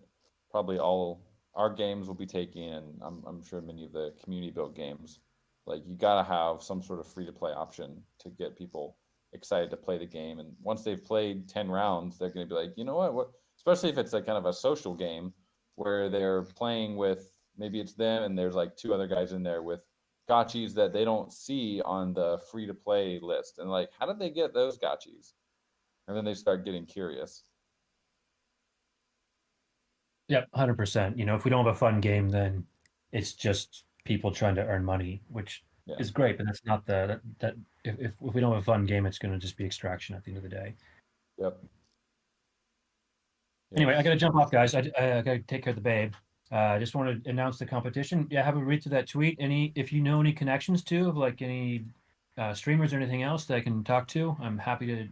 probably all our games will be taking, and I'm sure many of the community built games. Like, you gotta have some sort of free to play option to get people excited to play the game. And once they've played 10 rounds, they're gonna be like, you know what? Especially if it's a kind of a social game where they're playing with, maybe it's them and there's like two other guys in there with gotchis that they don't see on the free to play list. And like, how did they get those gotchis? And then they start getting curious. Yep, 100%. If we don't have a fun game, then it's just people trying to earn money, which Yeah. is great, but that's not that if we don't have a fun game, it's going to just be extraction at the end of the day. Yep. Anyway, I Yes. got to jump off, guys. I got to take care of the babe. I just want to announce the competition. Yeah, have a read through that tweet. If you know any connections to of like any streamers or anything else that I can talk to, I'm happy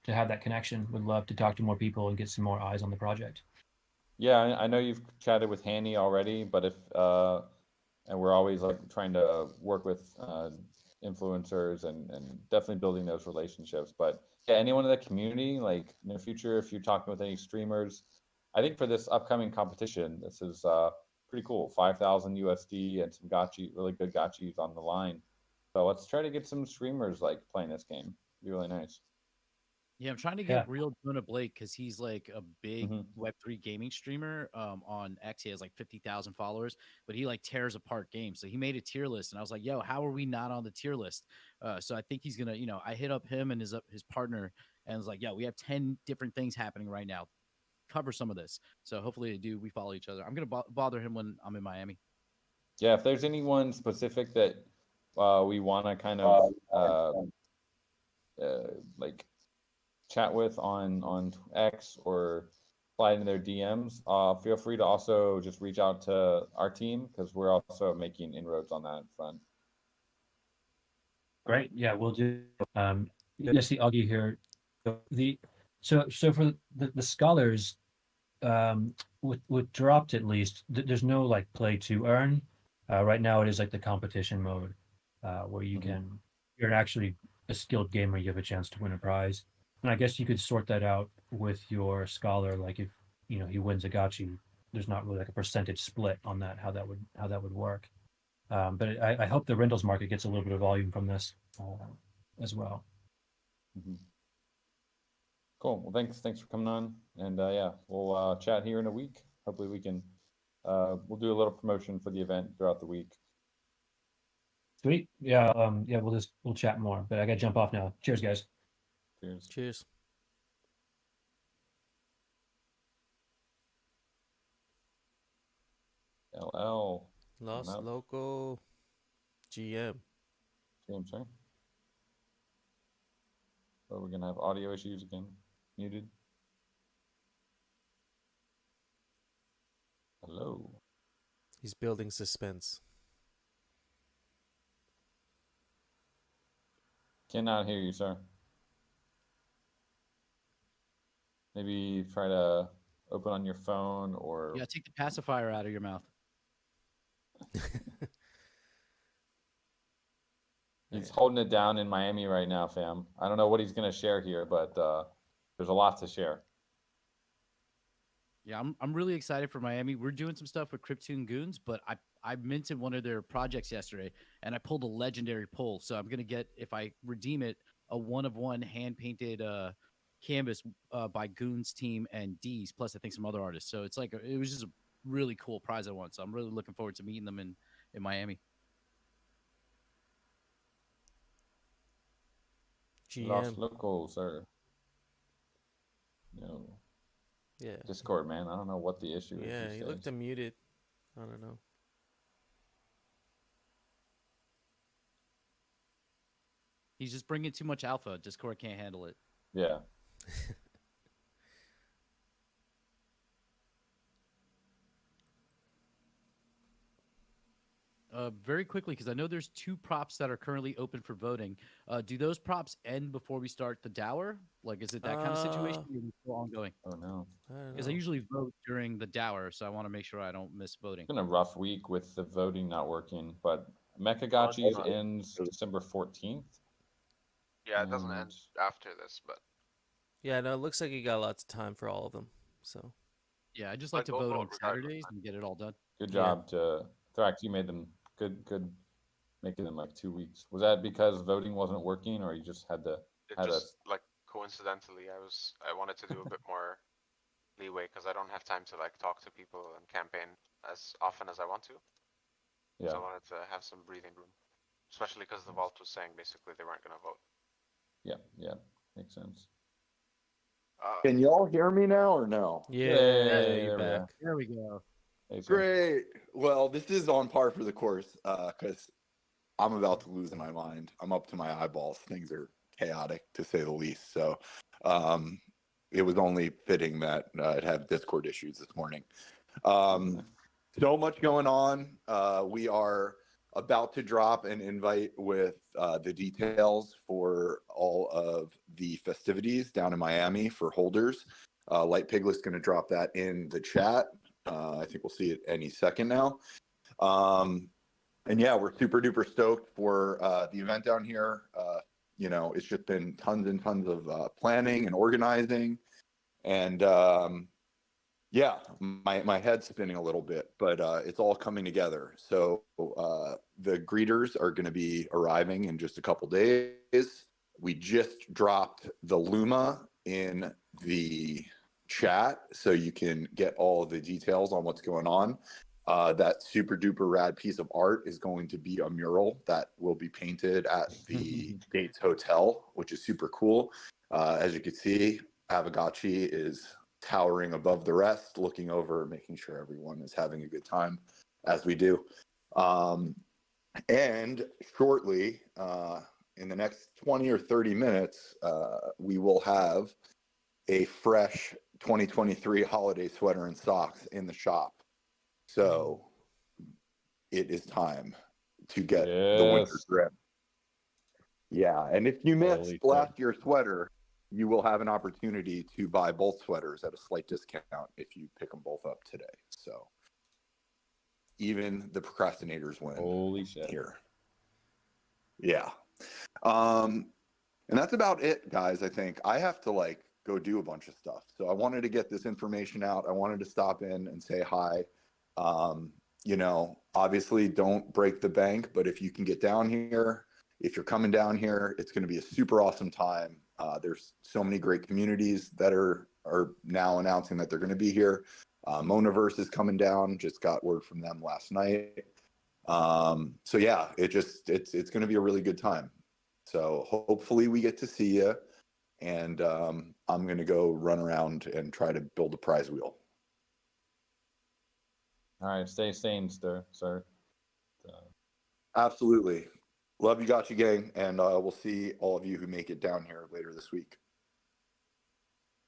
to have that connection. Would love to talk to more people and get some more eyes on the project. Yeah, I know you've chatted with Hanny already, but if and we're always like trying to work with influencers and definitely building those relationships. But yeah, anyone in the community, like in the future, if you're talking with any streamers, I think for this upcoming competition, this is pretty cool. 5,000 USD and some gotchi, really good gotchis on the line. So let's try to get some streamers like playing this game. It'd be really nice. Yeah, I'm trying to Yeah. get real Jonah Blake because he's like a big Mhm. Web3 gaming streamer. On X, he has like 50,000 followers, but he like tears apart games. So he made a tier list, and I was like, "Yo, how are we not on the tier list?" So I think he's gonna, I hit up him and his partner, and was like, "Yo, we have 10 different things happening right now. Cover some of this." So hopefully, we follow each other. I'm gonna bother him when I'm in Miami. Yeah, if there's anyone specific that we want to kind of like chat with on X or slide in their DMs, feel free to also just reach out to our team because we're also making inroads on that front. Great. Yeah, we'll do. Yes, the Augie here. So for the scholars, with dropped at least, there's no like play to earn. Right now, it is like the competition mode, where you're actually a skilled gamer. You have a chance to win a prize, and I guess you could sort that out with your scholar. Like if he wins a gotchi, there's not really like a percentage split on that. How that would work. But I hope the rentals market gets a little bit of volume from this as well. Mhm. Cool. Well, thanks for coming on, and yeah, we'll chat here in a week. Hopefully, we can we'll do a little promotion for the event throughout the week. Sweet. Yeah. Yeah. We'll chat more. But I got to jump off now. Cheers, guys. Cheers. Cheers. LL. Los up. Loco GM. James, sorry. Oh, we're gonna have audio issues again. Muted. Hello. He's building suspense. Cannot hear you, sir. Maybe try to open on your phone or Yeah, take the pacifier out of your mouth. he's holding it down in Miami right now, fam. I don't know what he's gonna share here, but there's a lot to share. Yeah, I'm really excited for Miami. We're doing some stuff with Cryptoon Goons, but I minted one of their projects yesterday, and I pulled a legendary pull. So I'm gonna get, if I redeem it, a 1-of-1 hand painted canvas by Goons team and D's, plus I think some other artists. So it's like it was just a really cool prize I won. So I'm really looking forward to meeting them in Miami. Lost GM. locals, sir. No. Yeah. Discord, man. I don't know what the issue is. Yeah, these he looked days. muted. I don't know. He's just bringing too much alpha. Discord can't handle it. Yeah. Very quickly, because I know there's 2 props that are currently open for voting. Do those props end before we start the dower? Like, is it that kind of situation? Or is it still ongoing? Oh no. I don't Because I know. usually vote during the dower, so I want to make sure I don't miss voting. It's been a rough week with the voting not working, but Mechagotchi's ends December 14th. Yeah, it doesn't end after this, but Yeah, no, it looks like you got lots of time for all of them. So Yeah, I just like But to go vote vote on regardless, Saturdays and get it all done. Good Yeah. job to Thrax. You made them good making them like 2 weeks. Was that because voting wasn't working, or you just had to it had just like coincidentally, I wanted to do a bit more leeway because I don't have time to like talk to people and campaign as often as I want to. yeah. So I wanted to have some breathing room, especially because the vault was saying basically they weren't gonna vote. Yeah, makes sense. Can y'all hear me now or no? yeah, Yay, you're there we back. are. There we go. Hey, sir. Great. Well, this is on par for the course because I'm about to lose my mind. I'm up to my eyeballs. Things are chaotic to say the least. So it was only fitting that it had Discord issues this morning. So much going on. We are about to drop an invite with the details for all of the festivities down in Miami for holders. Light Piglet's going to drop that in the chat. I think we'll see it any second now. And yeah, we're super duper stoked for the event down here. It's just been tons and tons of planning and organizing. And yeah, my head's spinning a little bit, but it's all coming together. So the greeters are going to be arriving in just a couple days. We just dropped the Luma in the chat, so you can get all of the details on what's going on. That super duper rad piece of art is going to be a mural that will be painted at the Gates Hotel, which is super cool. As you can see, Aavegotchi is towering above the rest, looking over, making sure everyone is having a good time, as we do. And shortly, in the next 20 or 30 minutes, we will have a fresh 2023 holiday sweater and socks in the shop. So it is time to get the winter Yes. grip. Yeah, and if you missed Holy shit. last year's sweater, you will have an opportunity to buy both sweaters at a slight discount if you pick them both up today. So even the procrastinators win Holy shit. here. Yeah. And that's about it, guys. I think I have to like go do a bunch of stuff. So I wanted to get this information out. I wanted to stop in and say hi. You know, obviously don't break the bank, but if you can get down here, if you're coming down here, it's going to be a super awesome time. There's so many great communities that are now announcing that they're going to be here. Monaverse is coming down. Just got word from them last night. So yeah, it's going to be a really good time. So hopefully we get to see you, and I'm going to go run around and try to build a prize wheel. All right, stay sane, sir. Absolutely. Love you, Gotcha Gang, and we'll see all of you who make it down here later this week.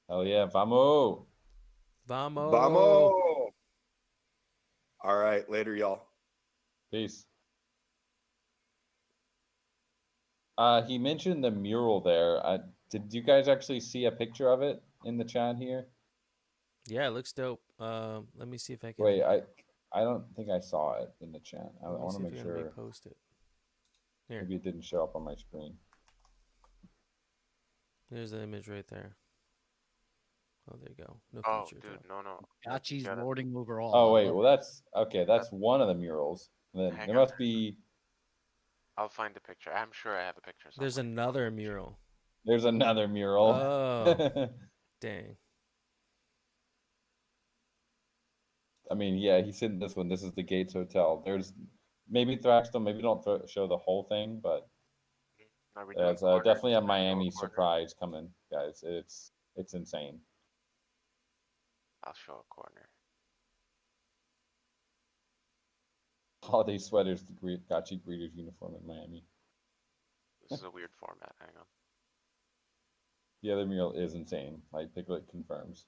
Hell yeah, vamos. Vamos. Vamos! All right, later, y'all. Peace. He mentioned the mural there. Did you guys actually see a picture of it in the chat here? Yeah, it looks dope. Let me see if I can. Wait, I don't think I saw it in the chat. I let me want see to if make I can sure. repost it. Here, Maybe it didn't show up on my screen. there's the image right there. Oh, there you go. No Oh, feature dude, drop. no. Gotchi's Got it. lording over all. Oh I wait, love well that's okay. That's one of the murals. And then Hang there on. must be. I'll find a picture. I'm sure I have a picture somewhere. There's another mural. There's another mural. Oh, dang. I mean, yeah, he's in this one. This is the Gates Hotel. There's maybe Thraxton, maybe don't show the whole thing, but Are we doing there's corners? definitely a Are we going Miami corners? surprise coming, guys. It's insane. I'll show a corner. Holiday sweaters, the Gotchi Greeters uniform in Miami. This is a weird format. Hang on. The other mural is insane. Like Piglet confirms.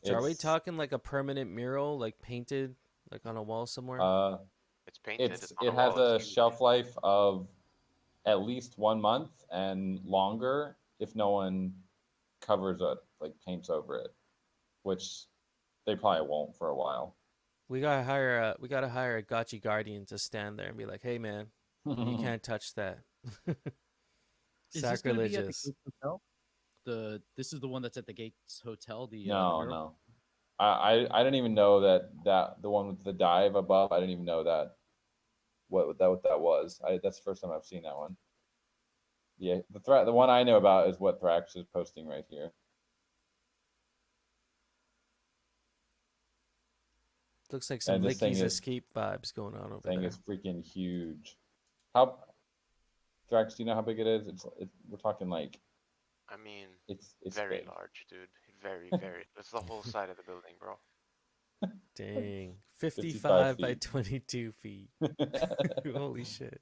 So are we It's, talking like a permanent mural, like painted, like on a wall somewhere? It's painted. on It has wall, a it's huge. shelf life of at least 1 month and longer if no one covers it, like paints over it, which they probably won't for a while. We gotta hire a Gotchi Guardian to stand there and be like, "Hey, man, you can't touch that." Is this gonna be at the Sacrilegious. Gates Hotel? This is the one that's at the Gates Hotel. The No, mural? no. I didn't even know that the one with the dive above. I didn't even know that what that was. That's the first time I've seen that one. Yeah, the one I know about is what Thrax is posting right here. Looks like some And this thing Licky's is- Escape vibes going on over Thing there. is freaking huge. How, Thrax? Do you know how big it is? We're talking like I mean, it's very big. large, dude. Very, very. It's the whole side of the building, bro. Dang, 55 55 by feet. 22 feet. Holy shit!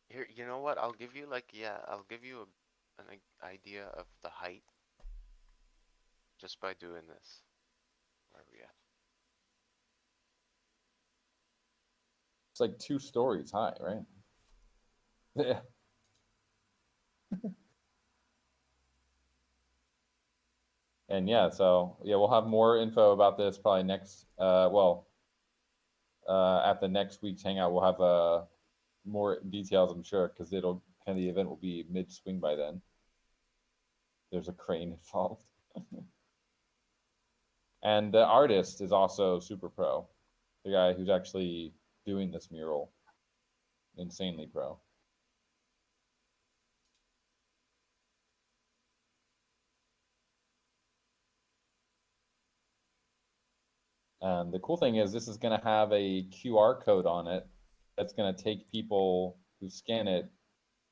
Here, you know what? I'll give you I'll give you an idea of the height just by doing this. Where are we at? It's like 2 stories high, right? Yeah. And yeah, so yeah, we'll have more info about this probably next. At the next week's hangout, we'll have more details, I'm sure, because the event will be mid swing by then. There's a crane involved, and the artist is also super pro. The guy who's actually doing this mural, insanely pro. And the cool thing is this is going to have a QR code on it that's going to take people who scan it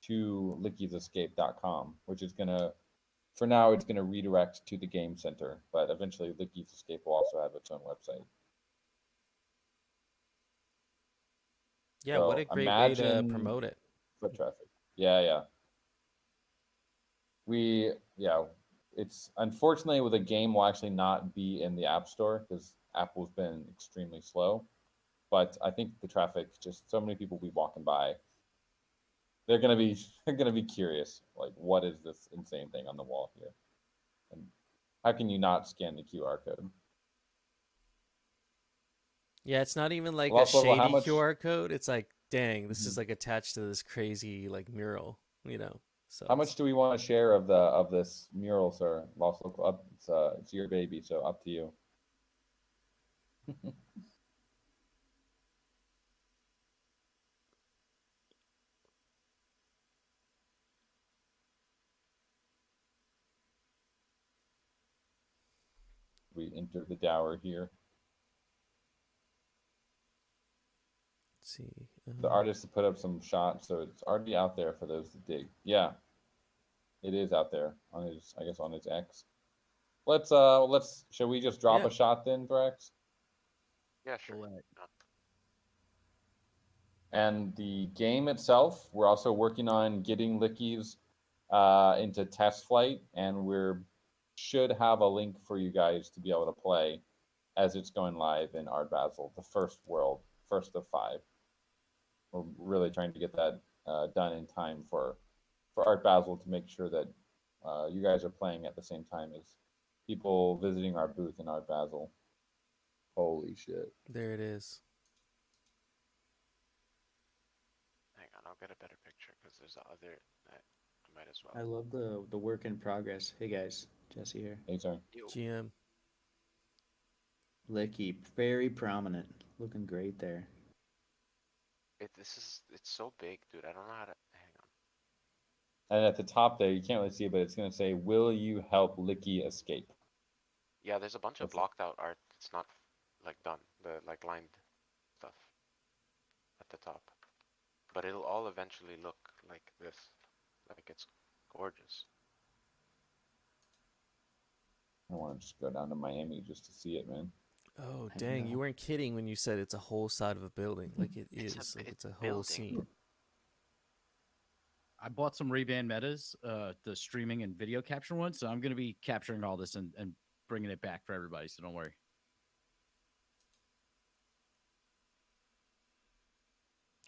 to lickiesescape.com, which is going to, for now, it's going to redirect to the game center, but eventually Lickies Escape will also have its own website. Yeah, So what a great way to imagine promote it. foot traffic. Yeah. It's unfortunately with a game will actually not be in the App Store because Apple's been extremely slow. but I think the traffic, just so many people be walking by, they're gonna be curious, like, what is this insane thing on the wall here, and how can you not scan the QR code? Yeah, it's not even like a Lost level, how shady much? QR code. It's like, dang, this is Mhm. like attached to this crazy like mural, you know. So How much do we want to share of this mural, sir? Lost local up. It's your baby, so up to you. We enter the dower here. let's see. The artist to put up some shots, so it's already out there for those to dig. Yeah, it is out there on his, I guess, on his X. Let's. Shall we just drop Yeah. a shot then, Thrax? Yeah, sure. We'll, And the game itself, we're also working on getting Lickies into test flight, and we're should have a link for you guys to be able to play as it's going live in Art Basel, the first world, first of 5. We're really trying to get that done in time for Art Basel to make sure that you guys are playing at the same time as people visiting our booth in Art Basel. Holy shit! There it is. Hang on, I'll get a better picture because there's the other. I might as well. I love the work in progress. Hey guys, Jesse here. Hey, sorry. Ew. GM. Licky, very prominent, looking great there. It's so big, dude. I don't know how to. Hang on. And at the top there, you can't really see it, but it's going to say, "Will you help Licky escape?" Yeah, there's a bunch of That's it. blocked out art. It's not like done. The like lined stuff at the top, but it'll all eventually look like this. Like it's gorgeous. I want to just go down to Miami just to see it, man. Oh, I dang, you know. weren't kidding when you said it's a whole side of a building. Like it It's a is. Like big it's a whole building. scene. I bought some Ray-Ban Metas, the streaming and video capture one, so I'm going to be capturing all this and bringing it back for everybody, so don't worry.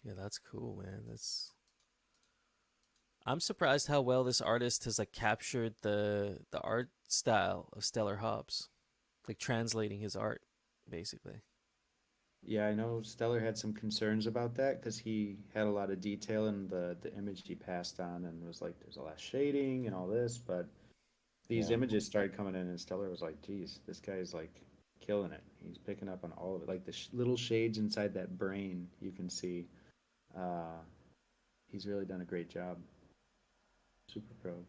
Yeah, that's cool, man. I'm surprised how well this artist has like captured the art style of Stellar Hobbs, like translating his art, basically. Yeah, I know Stellar had some concerns about that because he had a lot of detail in the image he passed on and was like, there's a lot of shading and all this, but these Yeah. images started coming in and Stellar was like, geez, this guy's like killing it. He's picking up on all of it, like the little shades inside that brain you can see. Uh, he's really done a great job. Super pro.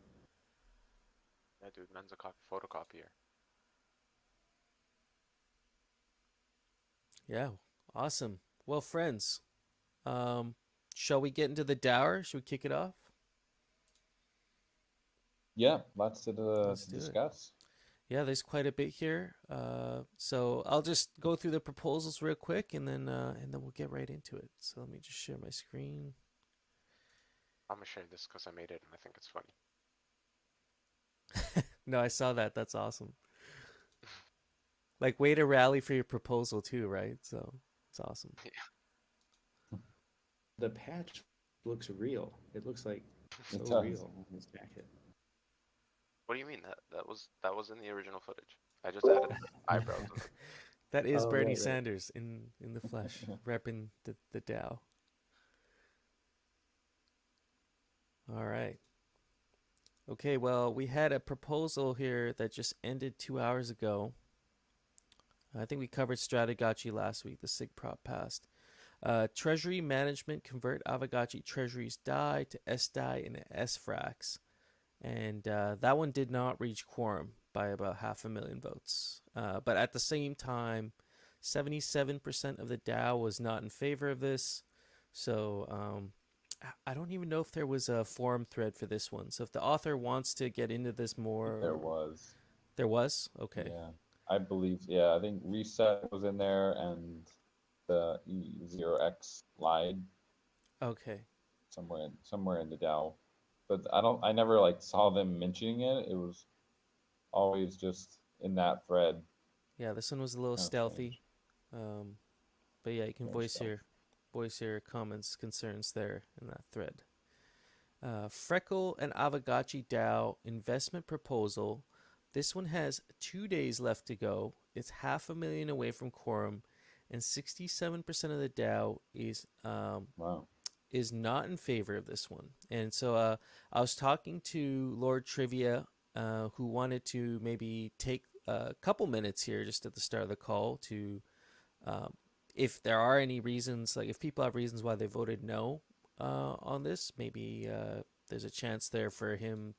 Yeah, dude, man's a photocopier. Yeah, awesome. Well, friends, shall we get into the dower? Should we kick it off? Yeah, lots to Let's do it. discuss. Yeah, there's quite a bit here. So I'll just go through the proposals real quick, and then we'll get right into it. So let me just share my screen. I'm gonna share this because I made it and I think it's funny. No, I saw that. That's awesome. Like, way to rally for your proposal too, right? So it's awesome. The patch looks real. It looks like so It does. real on his jacket. What do you mean? That was in the original footage. I just added eyebrows. on it. That is Oh, Bernie right, right. Sanders in the flesh, repping the DAO. All right. Okay, well, we had a proposal here that just ended 2 hours ago. I think we covered Aavegotchi last week. The SIG prop passed. Treasury management convert Aavegotchi Treasuries DAI to SDAI and SFRAX. And that one did not reach quorum by about 500,000 votes. But at the same time, 77% of the DAO was not in favor of this. So I don't even know if there was a forum thread for this one. So if the author wants to get into this more... There was. There was? Okay. Yeah, I believe. Yeah, I think Reset was in there and the E0X lied Okay. somewhere in the DAO. But I never like saw them mentioning it. It was always just in that thread. Yeah, this one was a little Kinda stealthy. But But yeah, you can More voice your comments, concerns there in that thread. Freckle and Aavegotchi DAO investment proposal. This one has 2 days left to go. It's 500,000 away from quorum, and 67% of the DAO Wow. is not in favor of this one. And so I was talking to Lord Trivia, who wanted to maybe take a couple minutes here just at the start of the call to, if there are any reasons, like if people have reasons why they voted no on this, maybe there's a chance there for him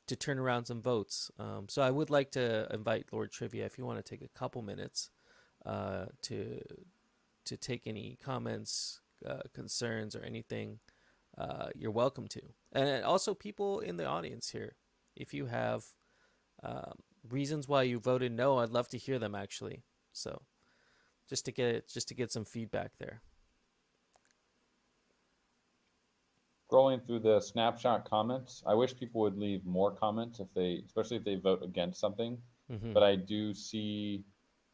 to turn around some votes. So I would like to invite Lord Trivia, if you want to take a couple minutes to take any comments, concerns, or anything, you're welcome to. And also people in the audience here, if you have reasons why you voted no, I'd love to hear them actually. So just to get some feedback there. Scrolling through the snapshot comments, I wish people would leave more comments especially if they vote against something. Mm-hmm. But I do see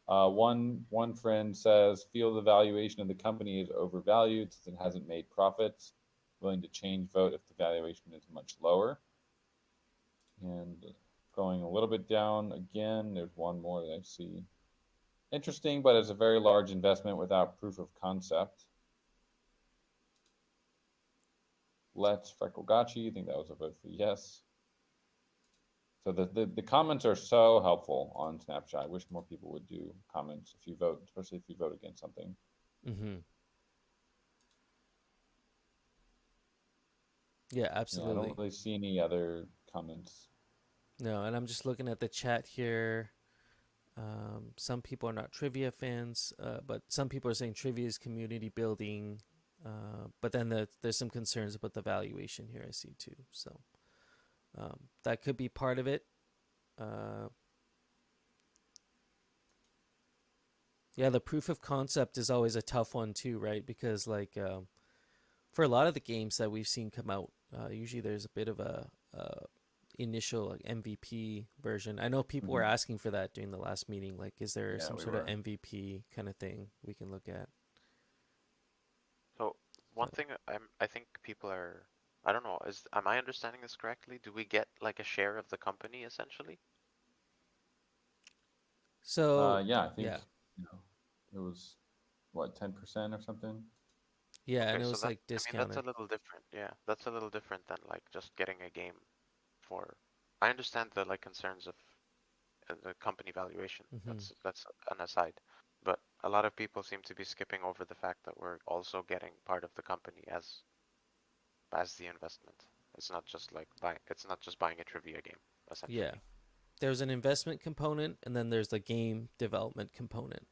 one friend says, feel the valuation of the company is overvalued since it hasn't made profits. Willing to change vote if the valuation is much lower. And going a little bit down again, there's one more that I see. Interesting, but it's a very large investment without proof of concept. Let's Frecklegotchi. I think that was a vote for yes. So the comments are so helpful on Snapchat. I wish more people would do comments if you vote, especially if you vote against something. Mm-hmm. Yeah, absolutely. Yeah, I don't really see any other comments. No, and I'm just looking at the chat here. Some people are not trivia fans, but some people are saying trivia is community building. But then there's some concerns about the valuation here, I see too. So that could be part of it. Yeah, the proof of concept is always a tough one too, right? Because like for a lot of the games that we've seen come out, usually there's a bit of a initial like MVP version. I know people were asking for that during the last meeting. Like, is there some sort of MVP kind of thing we can look at? So one thing I think people are, I don't know, am I understanding this correctly? Do we get like a share of the company essentially? So yeah, I think yeah, it was what 10% or something. Yeah, Okay, and it so was that, like I mean, discounted. that's a little different. Yeah, that's a little different than like just getting a game for. I understand the like concerns of the company valuation. That's an aside, but a lot of people seem to be skipping over the fact that we're also getting part of the company as the investment. It's not just like buying. It's not just buying a trivia game essentially. Yeah, there's an investment component, and then there's the game development component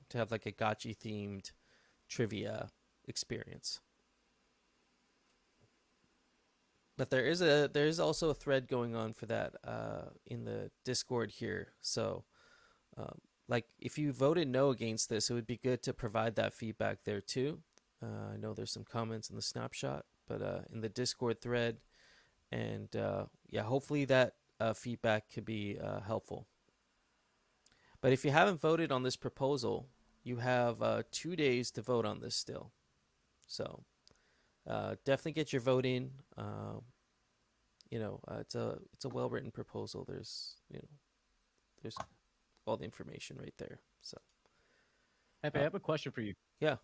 to have like a gotchi themed trivia experience. But there is also a thread going on for that in the Discord here. So, like if you voted no against this, it would be good to provide that feedback there too. I know there's some comments in the snapshot, but in the Discord thread, and yeah, hopefully that feedback could be helpful. But if you haven't voted on this proposal, you have 2 days to vote on this still. So definitely get your vote in. It's a well written proposal. There's all the information right there. So, Hey, I have a question for you. Yeah.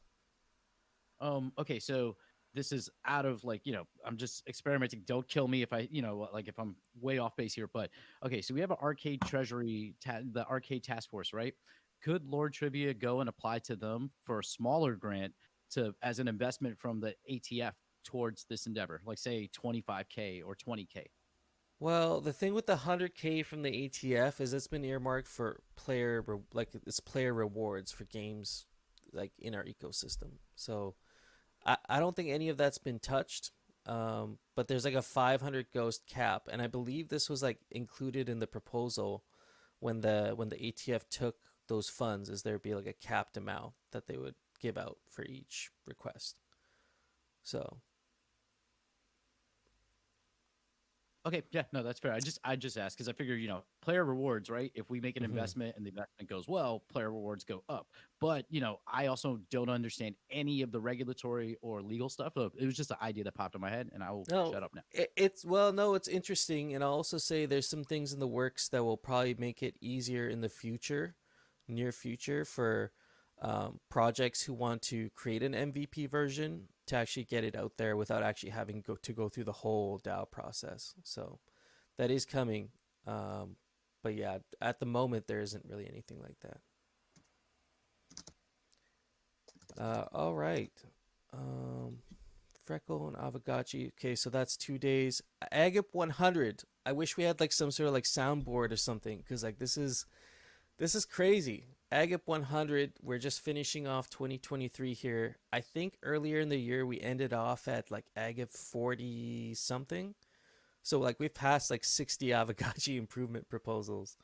Okay, so this is out of like, I'm just experimenting. Don't kill me if I, like if I'm way off base here. But okay, so we have an arcade treasury, the arcade task force, right? Could Lord Trivia go and apply to them for a smaller grant as an investment from the ATF towards this endeavor, like say 25K or 20K? Well, the thing with the 100K from the ATF is it's been earmarked for player rewards for games like in our ecosystem. So I don't think any of that's been touched. But there's like a 500 ghost cap, and I believe this was like included in the proposal when the ATF took those funds, is there'd be like a capped amount that they would give out for each request. So Okay, yeah, no, that's fair. I just asked because I figure, player rewards, right? If we make an investment and the investment goes well, player rewards go up. But I also don't understand any of the regulatory or legal stuff. So it was just an idea that popped in my head, and I will No, shut up now. no, it's interesting, and I'll also say there's some things in the works that will probably make it easier in the future, near future, for projects who want to create an MVP version to actually get it out there without actually having to go through the whole DAO process. So that is coming. But yeah, at the moment there isn't really anything like that. All right. Freckle and Aavegotchi. Okay, so that's 2 days. Agap 100. I wish we had like some sort of like soundboard or something, because like this is crazy. Agap 100. We're just finishing off 2023 here. I think earlier in the year we ended off at like Agap 40 something. So like we've passed like 60 Aavegotchi improvement proposals.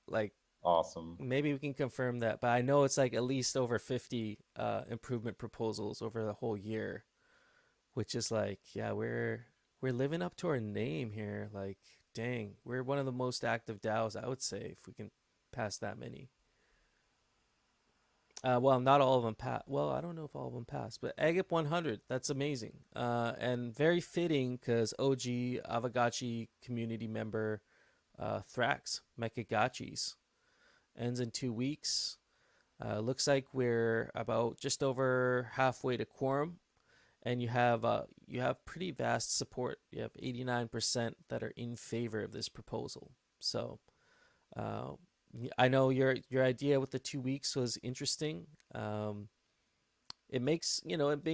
Like Awesome. maybe we can confirm that, but I know it's like at least over 50 improvement proposals over the whole year, which is like, yeah, we're living up to our name here. Like, dang, we're one of the most active DAOs, I would say, if we can pass that many. Well, not all of them pass. Well, I don't know if all of them pass, but Agap 100, that's amazing. And very fitting because OG Aavegotchi community member Thrax Mekagachis ends in 2 weeks. Looks like we're about just over halfway to quorum, and you have pretty vast support. You have 89% that are in favor of this proposal. So I know your idea with the 2 weeks was interesting. It makes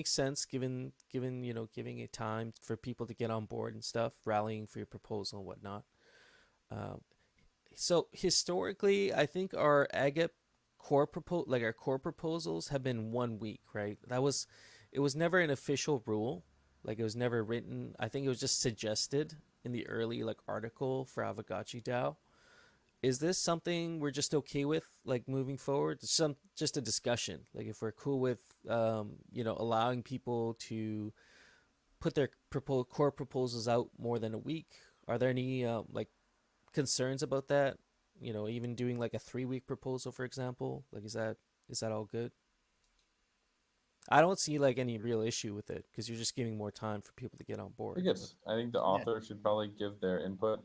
sense given giving a time for people to get on board and stuff, rallying for your proposal and whatnot. So historically, I think our Agap core proposals have been 1 week, right? It was never an official rule, like it was never written. I think it was just suggested in the early like article for Aavegotchi DAO. Is this something we're just okay with, like moving forward? Just a discussion, like if we're cool with allowing people to put their core proposals out more than a week. Are there any like concerns about that? Even doing like a 3-week proposal, for example. Like, is that all good? I don't see like any real issue with it because you're just giving more time for people to get on board. I think the author should probably give their input.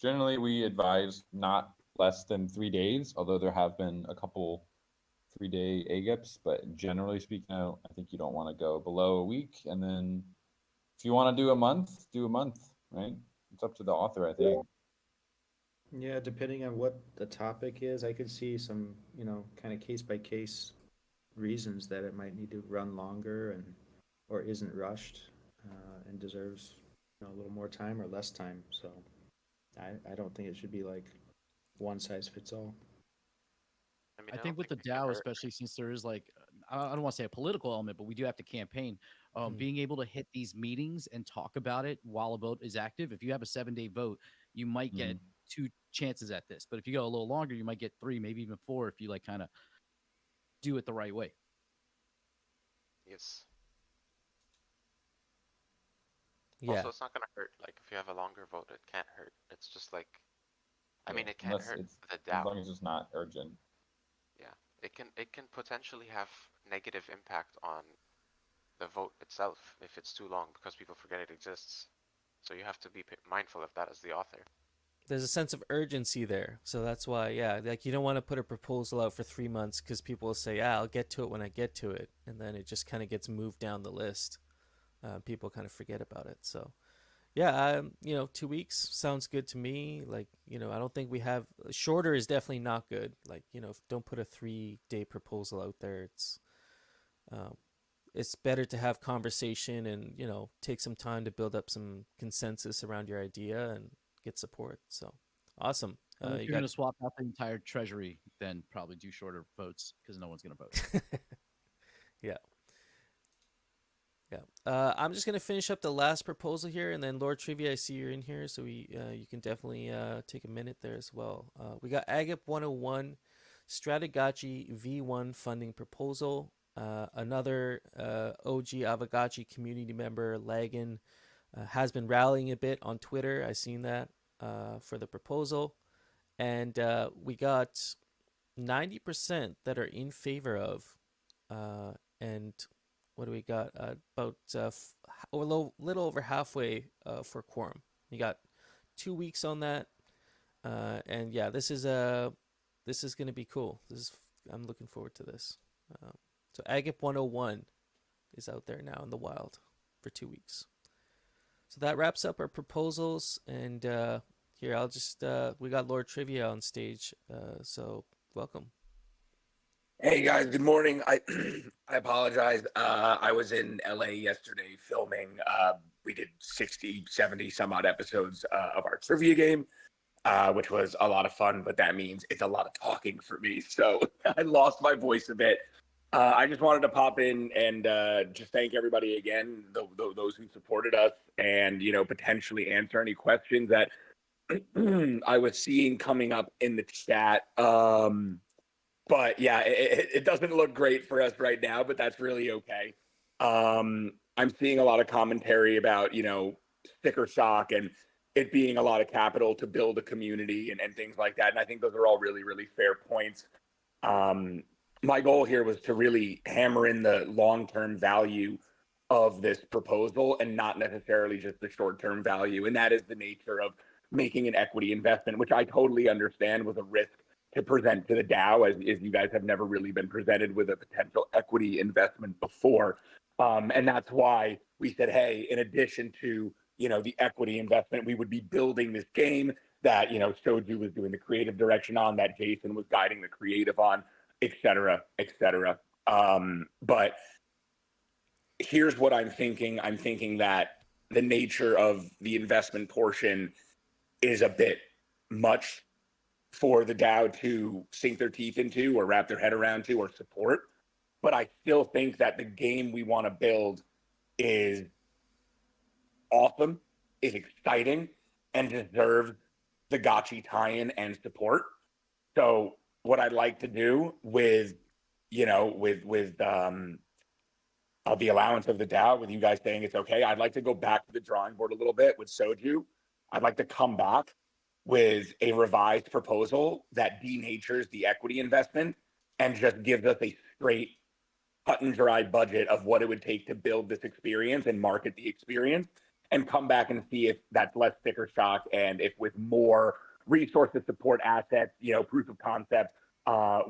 Generally, we advise not less than 3 days, although there have been a couple 3-day AGIPs, but generally speaking, I think you don't want to go below a week. And then if you want to do a month, right? It's up to the author, I think. Yeah, depending on what the topic is, I could see some, kind of case by case reasons that it might need to run longer or isn't rushed and deserves a little more time or less time. So I don't think it should be like one size fits all. I think with the DAO, especially since there is like, I don't want to say a political element, but we do have to campaign. Being able to hit these meetings and talk about it while a vote is active. If you have a 7-day vote, you might get 2 chances at this. But if you go a little longer, you might get 3, maybe even 4 if you like kind of do it the right way. Yes. Yeah. Also, it's not going to hurt. Like, if you have a longer vote, it can't hurt. It's just like, I mean, it can't hurt the DAO. As long as it's not urgent. Yeah, it can potentially have negative impact on the vote itself if it's too long because people forget it exists. So you have to be mindful of that as the author. There's a sense of urgency there. So that's why, yeah, like you don't want to put a proposal out for 3 months because people will say, yeah, I'll get to it when I get to it. And then it just kind of gets moved down the list. People kind of forget about it. So, yeah, 2 weeks sounds good to me. Like, I don't think we have, shorter is definitely not good. Like, don't put a 3-day proposal out there. It's better to have conversation and, take some time to build up some consensus around your idea and get support. So awesome. If you're going to swap out the entire treasury, then probably do shorter votes because no one's going to vote. Yeah. I'm just going to finish up the last proposal here, and then Lord Trivia, I see you're in here, so you can definitely take a minute there as well. We got Agap 101, Strategachi V1 funding proposal. Another OG Aavegotchi community member, Lagan, has been rallying a bit on Twitter. I seen that for the proposal, and we got 90% that are in favor of, and what do we got? About a little over halfway for quorum. You got 2 weeks on that, and yeah, this is going to be cool. I'm looking forward to this. So Agip 101 is out there now in the wild for 2 weeks. So that wraps up our proposals, and here I'll just we got Lord Trivia on stage, so welcome. Hey guys, good morning. I I apologize. I was in LA yesterday filming. We did 60, 70 some odd episodes of our trivia game, which was a lot of fun, but that means it's a lot of talking for me. So I lost my voice a bit. I just wanted to pop in and just thank everybody again, those who supported us, and potentially answer any questions that I was seeing coming up in the chat. But yeah, it doesn't look great for us right now, but that's really okay. I'm seeing a lot of commentary about, sticker shock and it being a lot of capital to build a community and things like that. And I think those are all really, really fair points. My goal here was to really hammer in the long-term value of this proposal and not necessarily just the short-term value. And that is the nature of making an equity investment, which I totally understand was a risk to present to the DAO, as you guys have never really been presented with a potential equity investment before. And that's why we said, hey, in addition to, the equity investment, we would be building this game that, Shoju was doing the creative direction on, that Jason was guiding the creative on, et cetera, et cetera. But here's what I'm thinking. I'm thinking that the nature of the investment portion is a bit much for the DAO to sink their teeth into or wrap their head around to or support. But I still think that the game we want to build is awesome, is exciting, and deserves the gotchi tie-in and support. So what I'd like to do with the allowance of the DAO, with you guys saying it's okay, I'd like to go back to the drawing board a little bit with Soju. I'd like to come back with a revised proposal that denatures the equity investment and just gives us a straight cut and dry budget of what it would take to build this experience and market the experience, and come back and see if that's less sticker shock and if with more resources, support, assets, proof of concept,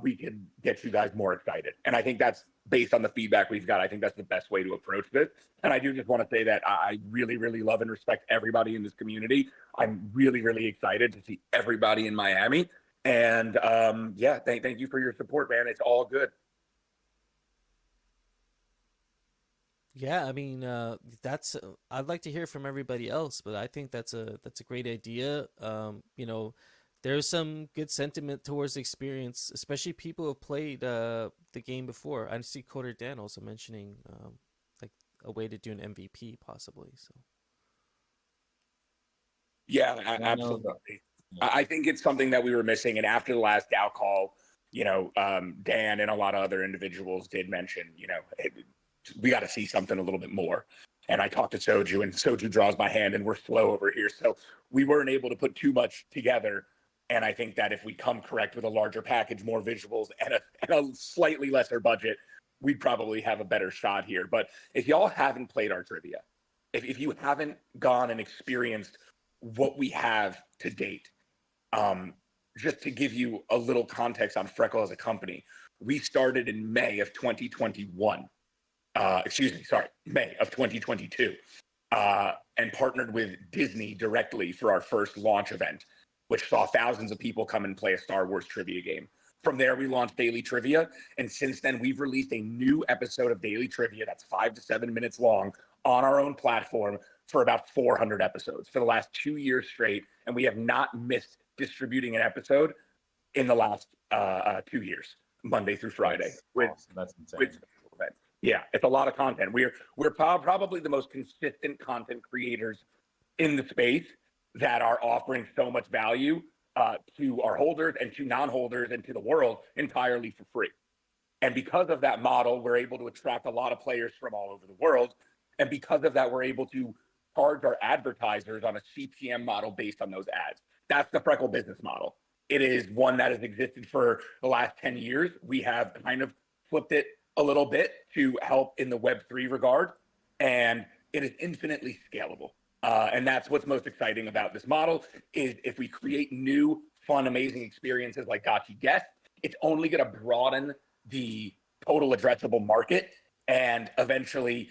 we can get you guys more excited. And I think that's based on the feedback we've got. I think that's the best way to approach this. And I do just want to say that I really, really love and respect everybody in this community. I'm really, really excited to see everybody in Miami. And thank you for your support, man. It's all good. Yeah, I mean, that's I'd like to hear from everybody else, but I think that's a great idea. There's some good sentiment towards the experience, especially people who have played the game before. I see Coder Dan also mentioning like a way to do an MVP possibly. So Yeah, absolutely. I think it's something that we were missing. And after the last DAO call, Dan and a lot of other individuals did mention, we got to see something a little bit more. And I talked to Soju, and Soju draws my hand, and we're slow over here. So we weren't able to put too much together. And I think that if we come correct with a larger package, more visuals, and a slightly lesser budget, we'd probably have a better shot here. But if y'all haven't played our trivia, if you haven't gone and experienced what we have to date, just to give you a little context on Freckle as a company, we started in May of 2021. May of 2022, and partnered with Disney directly for our first launch event, which saw thousands of people come and play a Star Wars trivia game. From there, we launched Daily Trivia, and since then, we've released a new episode of Daily Trivia that's 5 to 7 minutes long on our own platform for about 400 episodes for the last 2 years straight, and we have not missed distributing an episode in the last 2 years, Monday through Friday. That's insane. Yeah, it's a lot of content. We're probably the most consistent content creators in the space that are offering so much value to our holders and to non-holders and to the world entirely for free. And because of that model, we're able to attract a lot of players from all over the world. And because of that, we're able to charge our advertisers on a CPM model based on those ads. That's the Freckle business model. It is one that has existed for the last 10 years. We have kind of flipped it a little bit to help in the Web3 regard, and it is infinitely scalable. And that's what's most exciting about this model is if we create new, fun, amazing experiences like Gotchi Guest, it's only going to broaden the total addressable market and eventually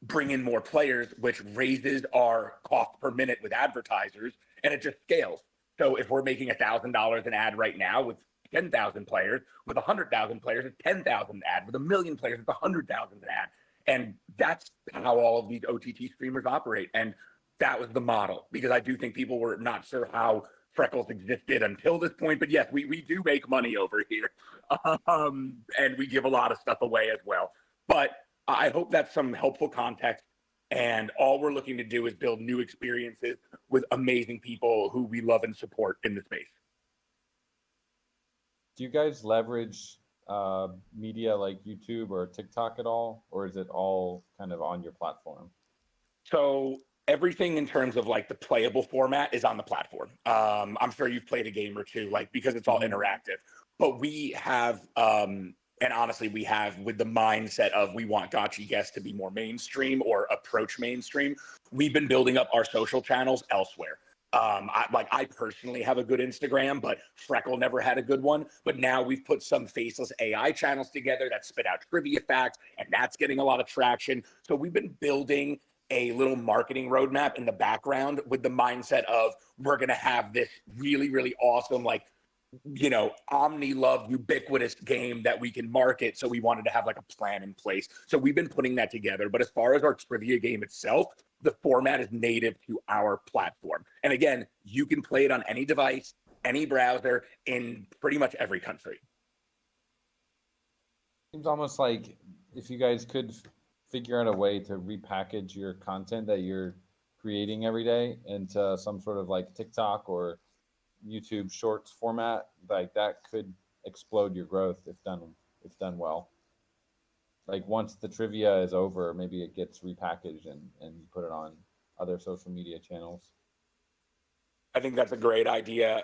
bring in more players, which raises our cost per minute with advertisers, and it just scales. So if we're making $1,000 an ad right now with 10,000 players, with 100,000 players, it's 10,000 ad. With 1 million players, it's 100,000 an ad. And that's how all of these OTT streamers operate. And that was the model, because I do think people were not sure how Freckles existed until this point. But yes, we do make money over here. And we give a lot of stuff away as well. But I hope that's some helpful context. And all we're looking to do is build new experiences with amazing people who we love and support in the space. Do you guys leverage media like YouTube or TikTok at all, or is it all kind of on your platform? So everything in terms of like the playable format is on the platform. I'm sure you've played a game or two, like, because it's all interactive. But we have, and honestly, we have, with the mindset of we want Gotchi Guest to be more mainstream or approach mainstream, we've been building up our social channels elsewhere. I personally have a good Instagram, but Freckle never had a good one. But now we've put some faceless AI channels together that spit out trivia facts, and that's getting a lot of traction. So we've been building a little marketing roadmap in the background with the mindset of we're going to have this really, really awesome, like, you know, omni-love, ubiquitous game that we can market. So we wanted to have like a plan in place. So we've been putting that together. But as far as our trivia game itself, the format is native to our platform. And again, you can play it on any device, any browser, in pretty much every country. Seems almost like if you guys could figure out a way to repackage your content that you're creating every day into some sort of like TikTok or YouTube Shorts format, like that could explode your growth if done well. Like once the trivia is over, maybe it gets repackaged and you put it on other social media channels. I think that's a great idea.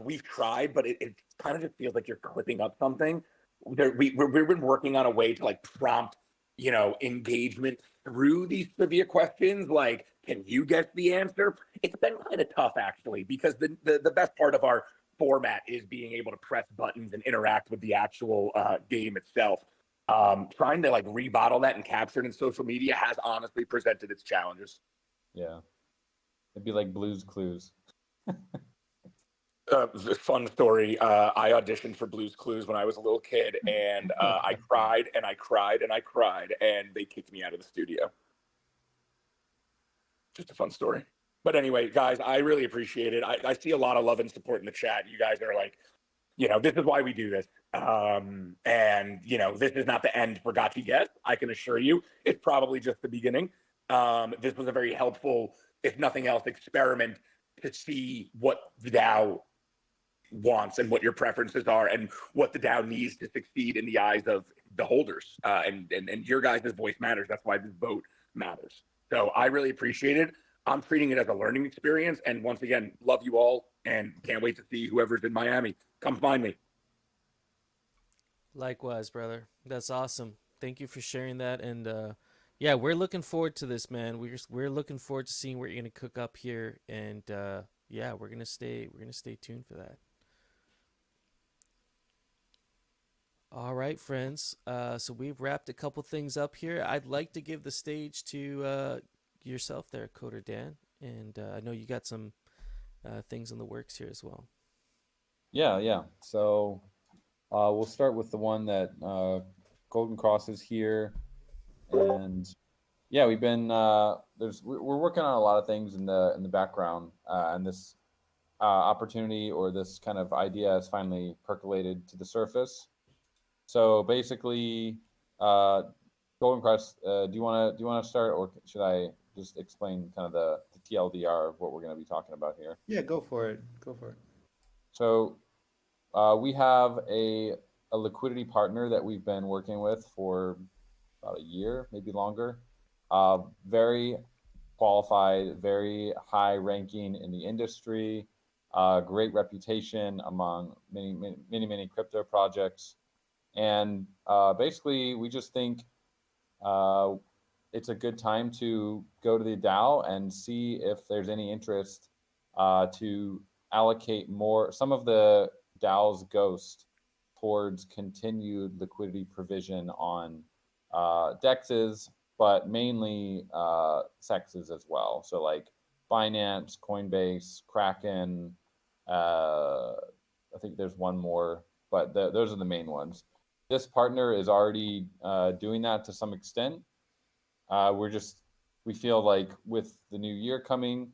We've tried, but it kind of just feels like you're clipping up something. We've been working on a way to like prompt, you know, engagement through these trivia questions. Like, can you guess the answer? It's been kind of tough, actually, because the best part of our format is being able to press buttons and interact with the actual game itself. Trying to like rebottle that and capture it in social media has honestly presented its challenges. Yeah. It'd be like Blue's Clues. Fun story. I auditioned for Blue's Clues when I was a little kid, and I cried and I cried and I cried, and they kicked me out of the studio. Just a fun story. But anyway, guys, I really appreciate it. I see a lot of love and support in the chat. You guys are like, you know, this is why we do this. And, you know, this is not the end for Gotchi Guest. I can assure you, it's probably just the beginning. This was a very helpful, if nothing else, experiment to see what the DAO wants and what your preferences are and what the DAO needs to succeed in the eyes of the holders. And your guys' voice matters. That's why this vote matters. So I really appreciate it. I'm treating it as a learning experience. And once again, love you all and can't wait to see whoever's in Miami. Come find me. Likewise, brother. That's awesome. Thank you for sharing that. And yeah, we're looking forward to this, man. We're looking forward to seeing what you're gonna cook up here. And yeah, we're gonna stay tuned for that. All right, friends. So we've wrapped a couple things up here. I'd like to give the stage to yourself there, Coder Dan. And I know you got some things in the works here as well. Yeah. So we'll start with the one that Golden Cross is here, and yeah, we've been we're working on a lot of things in the background, and this opportunity or this kind of idea has finally percolated to the surface. So basically, Golden Cross, do you want to start, or should I just explain kind of the TLDR of what we're going to be talking about here? Yeah, go for it. So we have a liquidity partner that we've been working with for about a year, maybe longer. Very qualified, very high ranking in the industry, great reputation among many crypto projects. And basically, we just think it's a good time to go to the DAO and see if there's any interest to allocate some of the DAO's Ghost towards continued liquidity provision on DEXs, but mainly SEXs as well. So like Binance, Coinbase, Kraken. I think there's one more, but those are the main ones. This partner is already doing that to some extent. We feel like with the new year coming,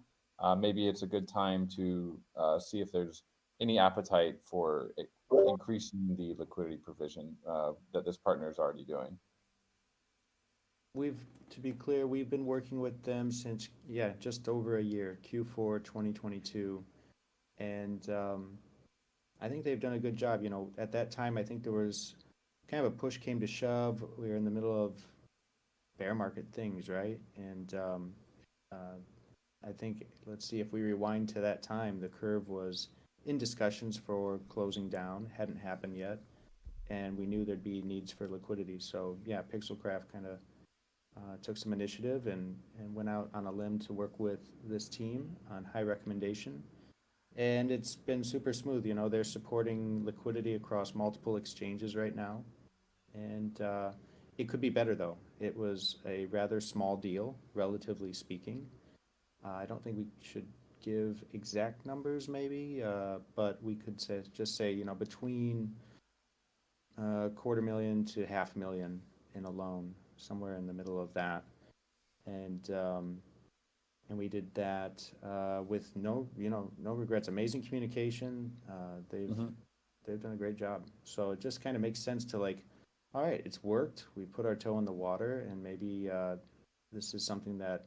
maybe it's a good time to see if there's any appetite for increasing the liquidity provision that this partner is already doing. To be clear, we've been working with them since, just over a year, Q4 2022. And I think they've done a good job. At that time, I think there was kind of a push came to shove. We were in the middle of bear market things, right? And I think, let's see, if we rewind to that time, the curve was in discussions for closing down, hadn't happened yet, and we knew there'd be needs for liquidity. So yeah, Pixelcraft kind of took some initiative and went out on a limb to work with this team on high recommendation. And it's been super smooth. They're supporting liquidity across multiple exchanges right now. And it could be better, though. It was a rather small deal, relatively speaking. I don't think we should give exact numbers, maybe, but we could just say, between $250,000 to $500,000 in a loan, somewhere in the middle of that. And we did that with no regrets. Amazing communication. They've done a great job. So it just kind of makes sense to all right, it's worked. We put our toe in the water, and maybe this is something that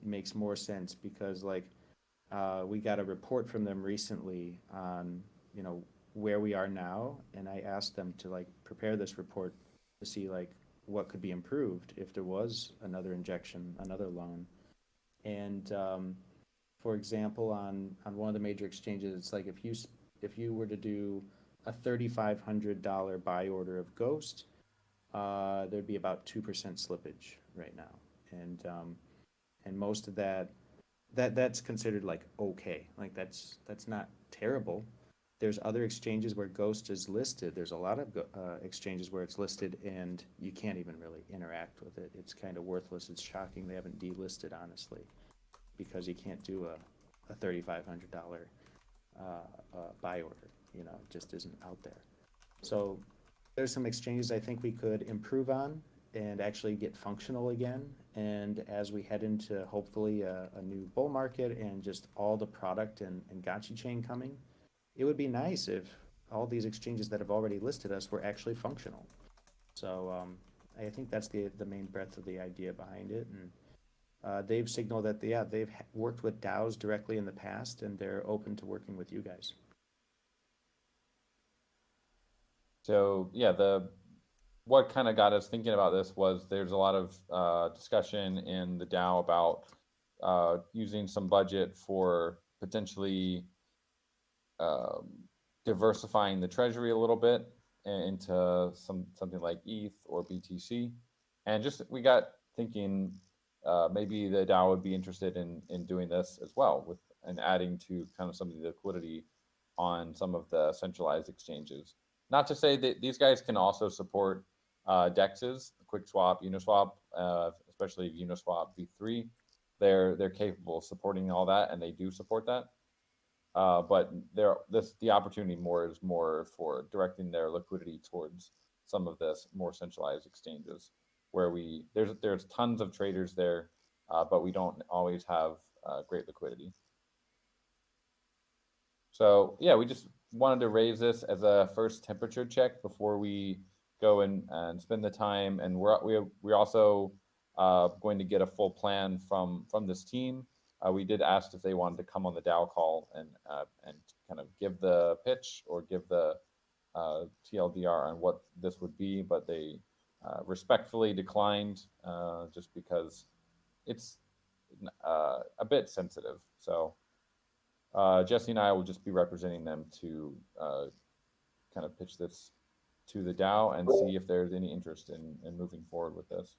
makes more sense because we got a report from them recently on where we are now, and I asked them to prepare this report to see what could be improved if there was another injection, another loan. And for example, on one of the major exchanges, it's if you were to do a $3,500 buy order of Ghost, there'd be about 2% slippage right now, and most of that's considered okay, that's not terrible. There's other exchanges where Ghost is listed. There's a lot of exchanges where it's listed and you can't even really interact with it. It's kind of worthless. It's shocking they haven't delisted, honestly, because you can't do a $3,500 buy order. It just isn't out there. So there's some exchanges I think we could improve on and actually get functional again. And as we head into hopefully a new bull market and just all the product and Gotchi chain coming, it would be nice if all these exchanges that have already listed us were actually functional. So I think that's the main breadth of the idea behind it. And they've signaled that they've worked with DAOs directly in the past, and they're open to working with you guys. So yeah, what kind of got us thinking about this was there's a lot of discussion in the DAO about using some budget for potentially diversifying the treasury a little bit into something like ETH or BTC, and just we got thinking maybe the DAO would be interested in doing this as well and adding to kind of some of the liquidity on some of the centralized exchanges. Not to say that these guys can also support DEXs, QuickSwap, Uniswap, especially Uniswap v3. They're capable of supporting all that, and they do support that. But the opportunity is more for directing their liquidity towards some of this more centralized exchanges, where there's tons of traders there, but we don't always have great liquidity. So yeah, we just wanted to raise this as a first temperature check before we go and spend the time. And we're also going to get a full plan from this team. We did ask if they wanted to come on the DAO call and kind of give the pitch or give the TLDR on what this would be, but they respectfully declined just because it's a bit sensitive. So Jesse and I will just be representing them to kind of pitch this to the DAO and see if there's any interest in moving forward with this.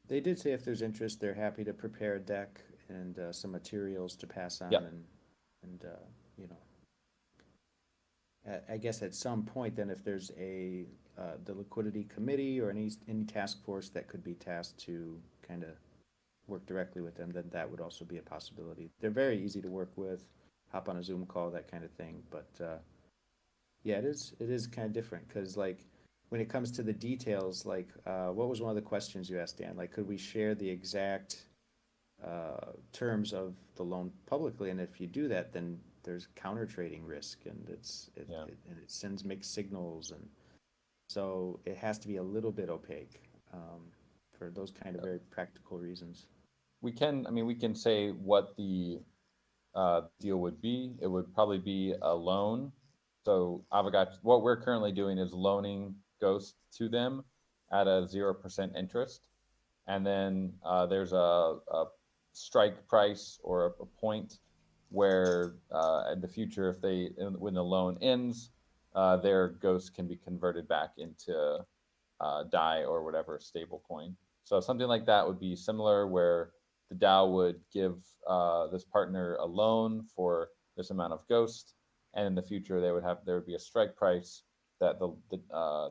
They did say if there's interest, they're happy to prepare a deck and some materials to pass on, Yep. and you know, I guess at some point, then if there's a the liquidity committee or any task force that could be tasked to kind of work directly with them, then that would also be a possibility. They're very easy to work with, hop on a Zoom call, that kind of thing. But yeah, it is kind of different because like when it comes to the details, like what was one of the questions you asked, Dan? Like, could we share the exact terms of the loan publicly? And if you do that, then there's counter trading risk, and it sends mixed signals, and so it has to be a little bit opaque for those kind of very practical reasons. We can say what the deal would be. It would probably be a loan. So Aavegotchi, what we're currently doing is loaning Ghost to them at a 0% interest, and then there's a strike price or a point where in the future, when the loan ends, their Ghost can be converted back into DAI or whatever stable coin. So something like that would be similar, where the DAO would give this partner a loan for this amount of Ghost, and in the future there would be a strike price that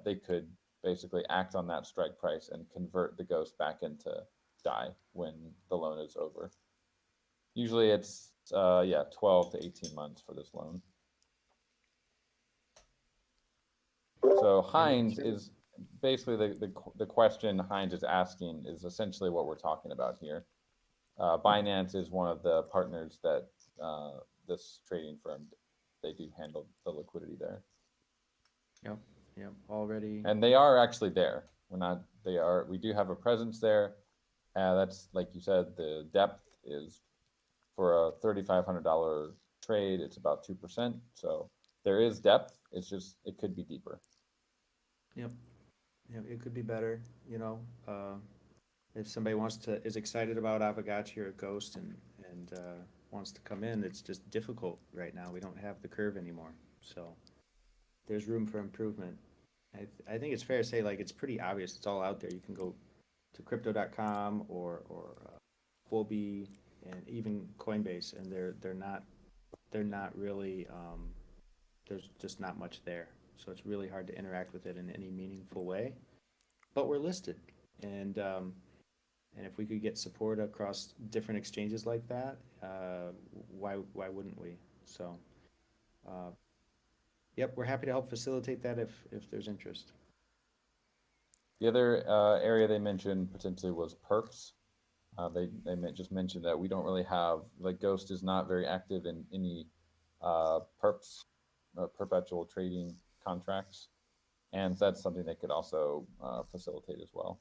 they could basically act on that strike price and convert the Ghost back into DAI when the loan is over. Usually it's 12 to 18 months for this loan. So Heinz is basically the question Heinz is asking is essentially what we're talking about here. Binance is one of the partners that this trading firm, they do handle the liquidity there. Yep, already. And they are actually there. We do have a presence there. That's, like you said, the depth is for a $3,500 trade, it's about 2%. So there is depth. It's just, it could be deeper. Yep, it could be better. If somebody is excited about Aavegotchi or Ghost and wants to come in, it's just difficult right now. We don't have the curve anymore, so there's room for improvement. I think it's fair to say, like, it's pretty obvious. It's all out there. You can go to crypto.com or Huobi and even Coinbase, and they're not really there's just not much there. So it's really hard to interact with it in any meaningful way. But we're listed, and if we could get support across different exchanges like that, why wouldn't we? So, yep, we're happy to help facilitate that if there's interest. The other area they mentioned potentially was perps. They just mentioned that we don't really have, like, Ghost is not very active in any perps, perpetual trading contracts, and that's something they could also facilitate as well.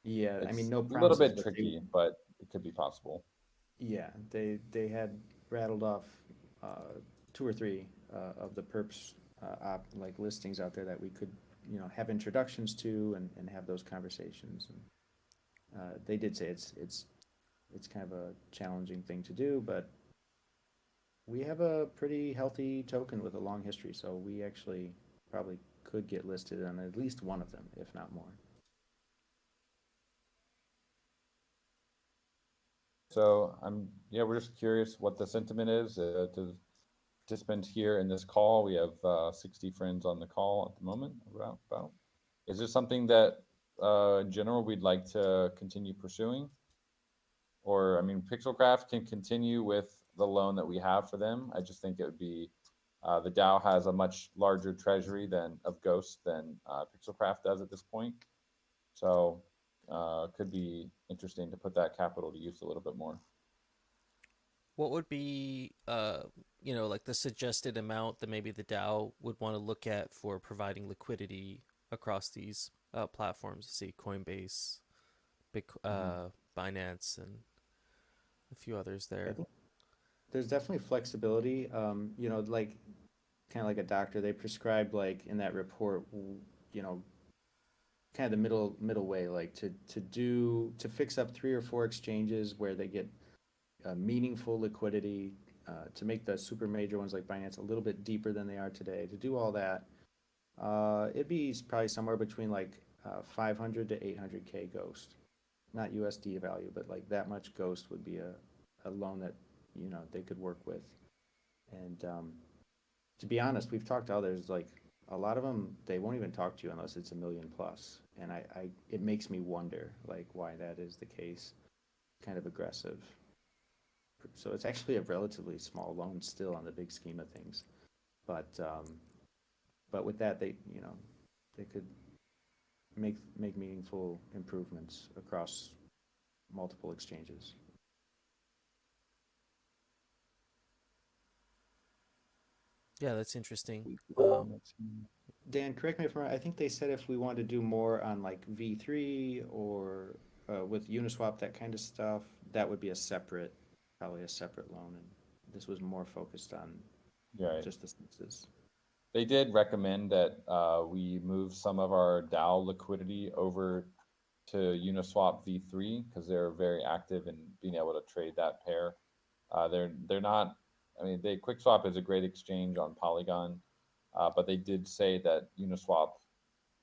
Yeah, it's I mean, no a promises, little bit tricky, but it could be possible. Yeah, they had rattled off 2 or 3 of the perps like listings out there that we could have introductions to and have those conversations. And they did say it's kind of a challenging thing to do, but we have a pretty healthy token with a long history, so we actually probably could get listed on at least one of them, if not more. So we're just curious what the sentiment is to participants here in this call. We have 60 friends on the call at the moment. About. Is this something that in general we'd like to continue pursuing? Or, I mean, Pixelcraft can continue with the loan that we have for them. I just think it would be, the DAO has a much larger treasury of Ghost than Pixelcraft does at this point. So could be interesting to put that capital to use a little bit more. What would be, like the suggested amount that maybe the DAO would want to look at for providing liquidity across these platforms? See, Coinbase, Binance, and a few others there. There's definitely flexibility. Like kind of like a doctor, they prescribe, like in that report, kind of the middle way, like to fix up 3 or 4 exchanges where they get meaningful liquidity, to make the super major ones like Binance a little bit deeper than they are today. To do all that, it'd be probably somewhere between like 500 to 800K Ghost, not USD value, but like that much Ghost would be a loan that they could work with. And to be honest, we've talked to others, like a lot of them, they won't even talk to you unless it's a million plus. And it makes me wonder like why that is the case. Kind of aggressive. So it's actually a relatively small loan still on the big scheme of things. But with that, they could make meaningful improvements across multiple exchanges. Yeah, that's interesting. Dan, correct me if I'm wrong. I think they said if we wanted to do more on like V3 or with Uniswap, that kind of stuff, that would be probably a separate loan. And this was more focused on Right. just the census. They did recommend that we move some of our DAO liquidity over to Uniswap V3 because they're very active in being able to trade that pair. They're not. I mean, QuickSwap is a great exchange on Polygon, but they did say that Uniswap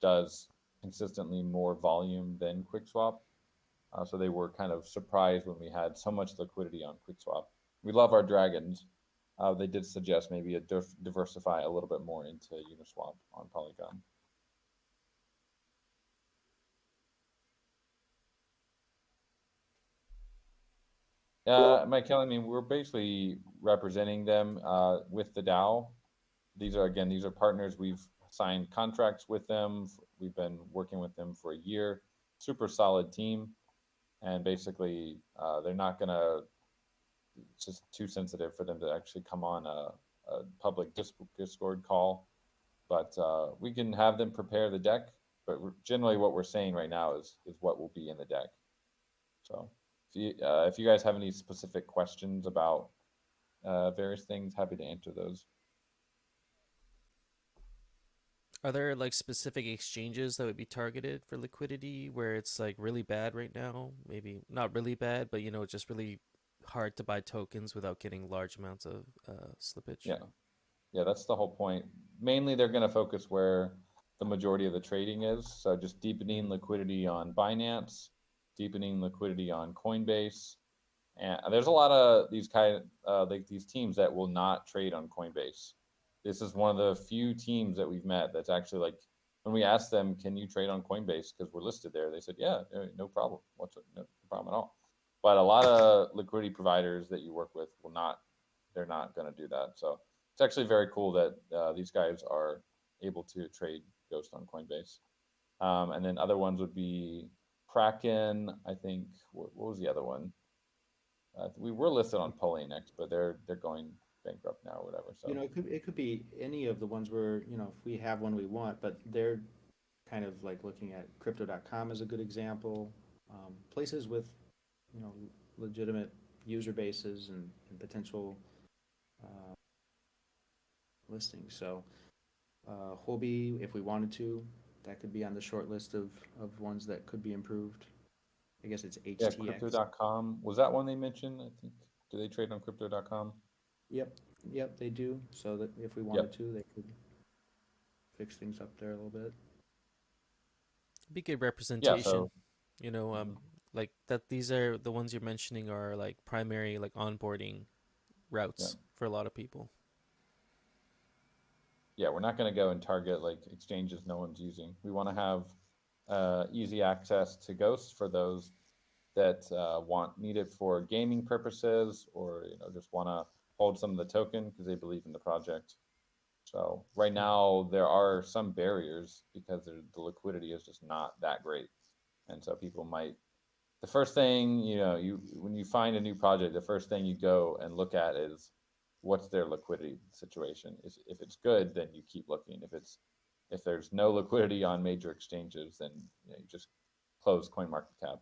does consistently more volume than QuickSwap. So they were kind of surprised when we had so much liquidity on QuickSwap. We love our dragons. They did suggest maybe diversify a little bit more into Uniswap on Polygon. Mike Kelly, I mean, we're basically representing them with the DAO. These are partners. We've signed contracts with them. We've been working with them for a year. Super solid team. And basically, they're not going to, it's just too sensitive for them to actually come on a public Discord call. But we can have them prepare the deck. But generally, what we're saying right now is what will be in the deck. So if you guys have any specific questions about various things, happy to answer those. Are there like specific exchanges that would be targeted for liquidity where it's like really bad right now? Maybe not really bad, but just really hard to buy tokens without getting large amounts of slippage. Yeah, that's the whole point. Mainly, they're going to focus where the majority of the trading is. So just deepening liquidity on Binance, deepening liquidity on Coinbase. And there's a lot of these like these teams that will not trade on Coinbase. This is one of the few teams that we've met that's actually like, when we asked them, can you trade on Coinbase because we're listed there? They said, yeah, no problem. No problem at all. But a lot of liquidity providers that you work with they're not going to do that. So it's actually very cool that these guys are able to trade Ghost on Coinbase. And then other ones would be Kraken. I think, what was the other one? We were listed on Polynex, but they're going bankrupt now or whatever. So it could be any of the ones where if we have one we want, but they're kind of like looking at Crypto.com as a good example. Places with legitimate user bases and potential listings. So Huobi, if we wanted to, that could be on the short list of ones that could be improved. I guess it's HTX. Yeah, Crypto.com. Was that one they mentioned? I think. Do they trade on Crypto.com? Yep, they do. So that if we wanted to, they could fix things up there a little bit. Be good representation. Yeah, so, like that. These are the ones you're mentioning are like primary like onboarding routes for a lot of people. Yeah, we're not going to go and target like exchanges no one's using. We want to have easy access to Ghost for those that need it for gaming purposes, or just want to hold some of the token because they believe in the project. So right now there are some barriers because the liquidity is just not that great, and so people might. The first thing when you find a new project, the first thing you go and look at is what's their liquidity situation. If it's good, then you keep looking. If there's no liquidity on major exchanges, then you just close CoinMarketCap.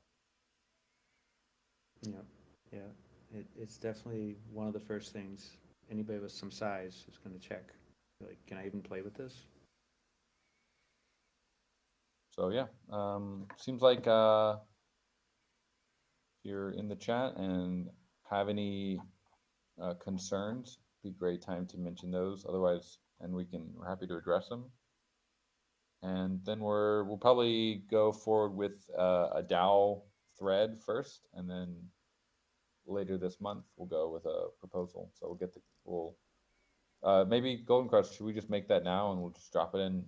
Yeah, it's definitely one of the first things anybody with some size is going to check. Like, can I even play with this? So yeah, seems like if you're in the chat and have any concerns, be a great time to mention those. Otherwise, and we're happy to address them. And then we'll probably go forward with a DAO thread first, and then later this month we'll go with a proposal. So we'll maybe Golden Crush. Should we just make that now and we'll just drop it in?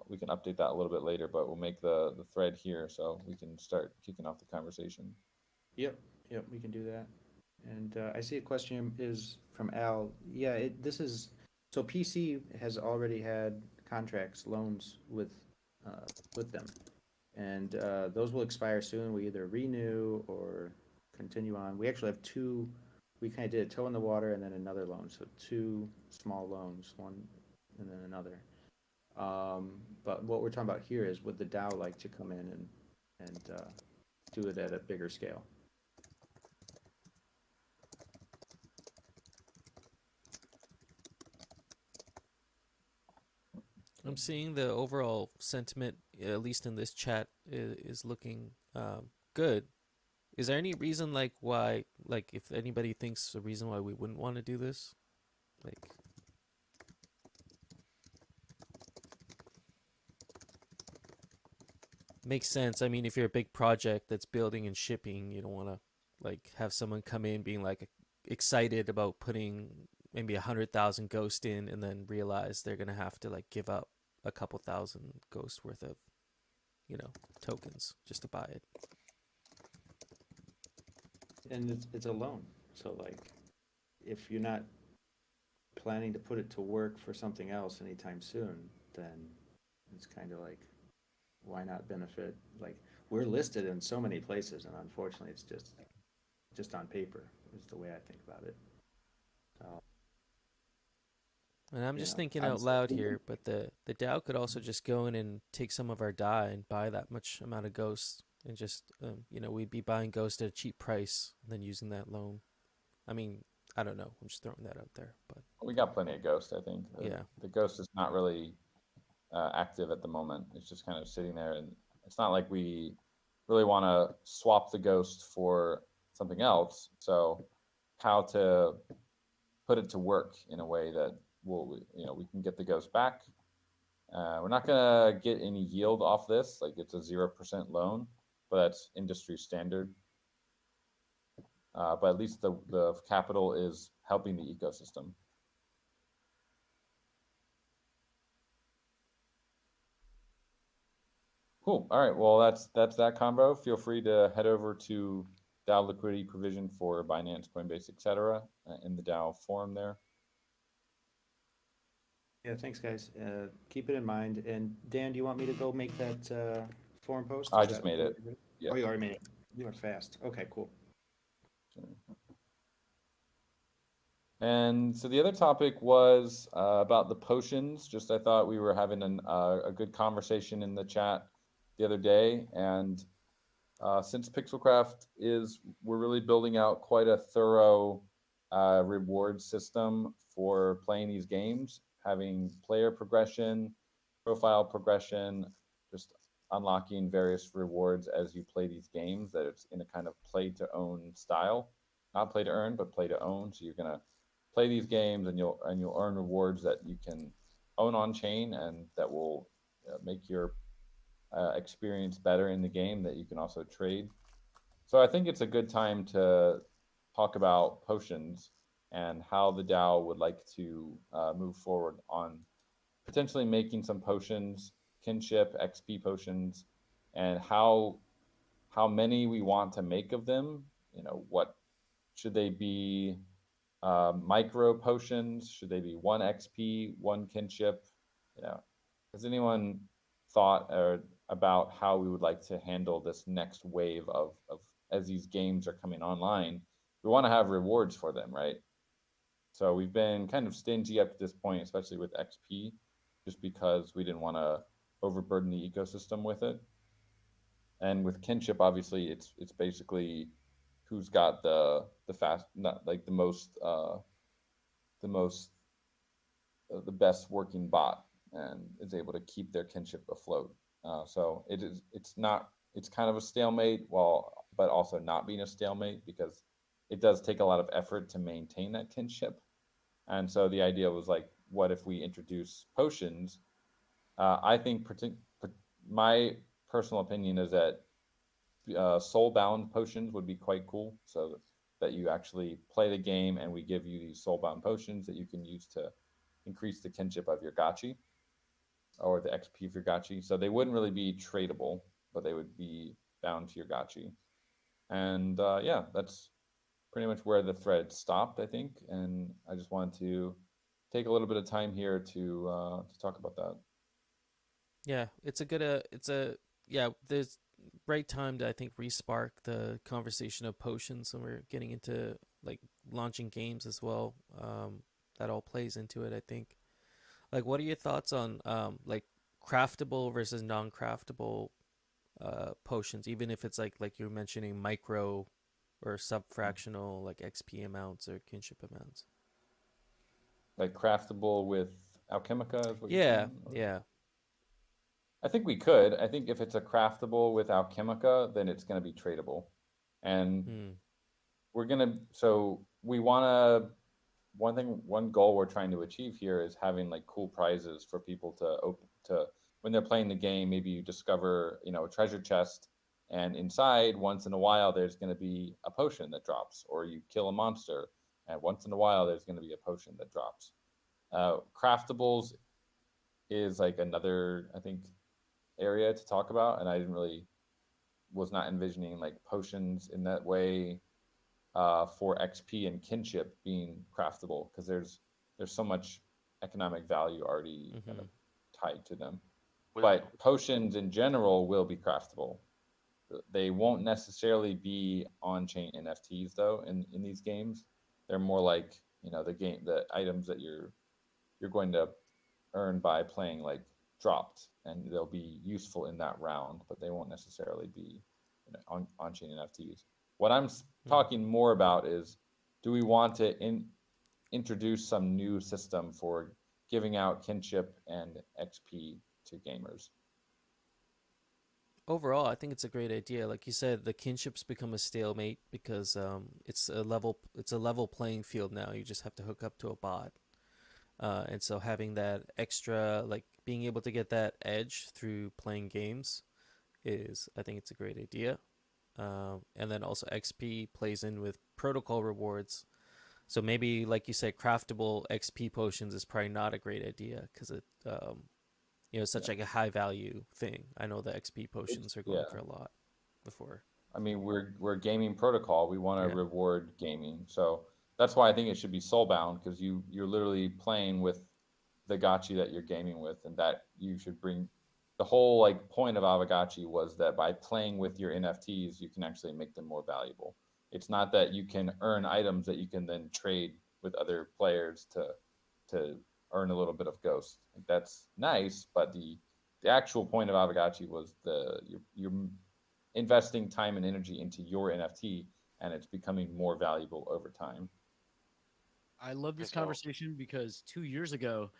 We can update that a little bit later, but we'll make the thread here so we can start kicking off the conversation. Yep, we can do that. And I see a question is from Al. Yeah, this is so PC has already had contracts, loans with them, and those will expire soon. We either renew or continue on. We actually have two. We kind of did a toe in the water and then another loan, so two small loans, one and then another. But what we're talking about here is would the DAO like to come in and do it at a bigger scale? I'm seeing the overall sentiment, at least in this chat, is looking good. Is there any reason like why, like if anybody thinks a reason why we wouldn't want to do this? Like, makes sense. I mean, if you're a big project that's building and shipping, you don't want to like have someone come in being like excited about putting maybe 100,000 ghost in and then realize they're gonna have to like give up a couple thousand ghost worth of, tokens just to buy it. And it's a loan, so like if you're not planning to put it to work for something else anytime soon, then it's kind of like, why not benefit? Like we're listed in so many places, and unfortunately, it's just on paper is the way I think about it. So, and I'm just thinking out loud here, but the DAO could also just go in and take some of our DAI and buy that much amount of ghosts, and just we'd be buying ghost at a cheap price and then using that loan. I mean, I don't know. I'm just throwing that out there, but we got plenty of ghost. I think. The ghost is not really active at the moment. It's just kind of sitting there, and it's not like we really want to swap the ghost for something else. So how to put it to work in a way that we can get the ghost back. We're not gonna get any yield off this. Like it's a 0% loan, but that's industry standard. But at least the capital is helping the ecosystem. Cool. All right. Well, that's that combo. Feel free to head over to DAO liquidity provision for Binance, Coinbase, etc. In the DAO forum there. Yeah, thanks, guys. Keep it in mind. And Dan, do you want me to go make that forum post? I just made it. Yeah. Oh, you already made it. You went fast. Okay, cool. And so the other topic was about the potions. Just I thought we were having a good conversation in the chat the other day, and since Pixelcraft we're really building out quite a thorough reward system for playing these games, having player progression, profile progression, just unlocking various rewards as you play these games, that it's in a kind of play to own style, not play to earn, but play to own. So you're gonna play these games and you'll earn rewards that you can own on chain, and that will make your experience better in the game, that you can also trade. So I think it's a good time to talk about potions and how the DAO would like to move forward on potentially making some potions, kinship, XP potions, and how many we want to make of them. What should they be? Micro potions? Should they be 1 XP, 1 kinship? Has anyone thought about how we would like to handle this next wave of as these games are coming online? We want to have rewards for them, right? So we've been kind of stingy up to this point, especially with XP, just because we didn't want to overburden the ecosystem with it. And with kinship, obviously, it's basically who's got the fast, not like the best working bot, and is able to keep their kinship afloat. So it's kind of a stalemate, but also not being a stalemate, because it does take a lot of effort to maintain that kinship. And so the idea was like, what if we introduce potions? I think my personal opinion is that soul bound potions would be quite cool. So that you actually play the game and we give you these soul bound potions that you can use to increase the kinship of your gachi or the XP of your gachi. So they wouldn't really be tradable, but they would be bound to your gachi. And yeah, that's pretty much where the thread stopped, I think. And I just wanted to take a little bit of time here to talk about that. Yeah, it's a good it's a yeah, there's right time to I think respark the conversation of potions, and we're getting into like launching games as well. That all plays into it, I think. Like, what are your thoughts on like craftable versus non-craftable potions, even if it's like you're mentioning micro or sub-fractional like XP amounts or kinship amounts? Like craftable with Alchemica is what you're Yeah, saying? Or... yeah. I think we could. I think if it's a craftable with Alchemica, then it's going to be tradable. And Hmm. we're going to, so we want to, one goal we're trying to achieve here is having like cool prizes for people to, when they're playing the game, maybe you discover, a treasure chest, and inside, once in a while, there's going to be a potion that drops, or you kill a monster, and once in a while, there's going to be a potion that drops. Craftables is like another, I think, area to talk about, and I didn't really was not envisioning like potions in that way for XP and kinship being craftable, because there's so much economic value already kind Mm-hmm. of tied to them. With But potions in general will be craftable. They won't necessarily be on-chain NFTs though. In these games, they're more like the items that you're going to earn by playing like dropped, and they'll be useful in that round, but they won't necessarily be on-chain NFTs. What I'm Hmm. talking more about is, do we want to introduce some new system for giving out kinship and XP to gamers? Overall, I think it's a great idea. Like you said, the kinships become a stalemate because it's a level playing field now. You just have to hook up to a bot. And so having that extra, like being able to get that edge through playing games I think it's a great idea. And then also XP plays in with protocol rewards. So maybe, like you said, craftable XP potions is probably not a great idea because it's such Yeah. like a high value thing. I know the XP potions are going Yeah. for a lot before. I mean, we're gaming protocol. We want to Yeah. reward gaming, so that's why I think it should be soulbound, because you're literally playing with the gachi that you're gaming with, and that you should bring. The whole like point of Aavegotchi was that by playing with your NFTs, you can actually make them more valuable. It's not that you can earn items that you can then trade with other players to earn a little bit of ghost. Like, that's nice, but the actual point of Aavegotchi was you're investing time and energy into your NFT, and it's becoming more valuable over time. I love okay, this so conversation because 2 years ago,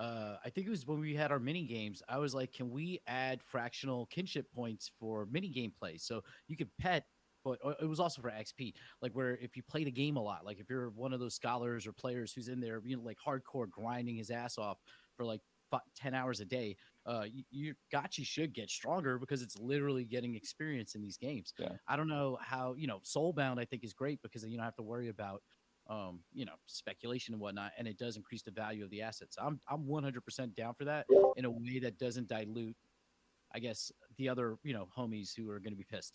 I think it was when we had our mini games. I was like, can we add fractional kinship points for mini gameplay? So you could pet, but it was also for XP. Like, where if you play the game a lot, like if you're one of those scholars or players who's in there, like hardcore grinding his ass off for like 10 hours a day, your gachi should get stronger because it's literally getting experience in these games. Yeah. I don't know how, Soulbound I think is great because you don't have to worry about speculation and whatnot, and it does increase the value of the assets. I'm 100% down for that in a way that doesn't dilute, I guess, the other homies who are going to be pissed.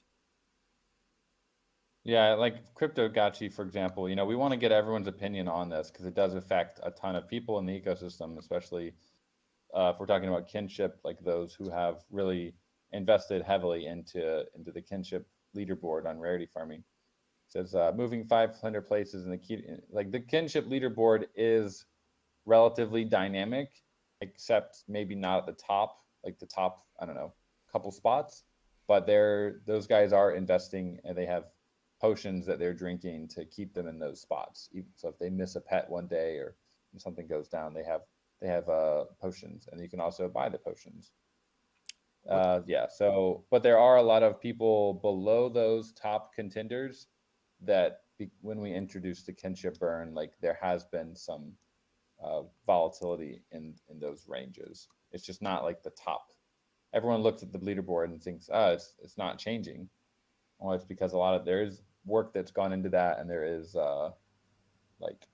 Yeah, like Crypto Gachi, for example, we want to get everyone's opinion on this because it does affect a ton of people in the ecosystem, especially if we're talking about kinship, like those who have really invested heavily into the kinship leaderboard on rarity farming. It says moving 500 places in the key, like the kinship leaderboard is relatively dynamic, except maybe not at the top, like the top, I don't know, couple spots. But those guys are investing, and they have potions that they're drinking to keep them in those spots. So if they miss a pet one day or something goes down, they they have potions, and you can also buy the potions. Yeah. But there are a lot of people below those top contenders that when we introduced the kinship burn, like there has been some volatility in those ranges. It's just not like the top. Everyone looks at the leaderboard and thinks, oh, it's not changing. Well, it's because there is work that's gone into that, and there is like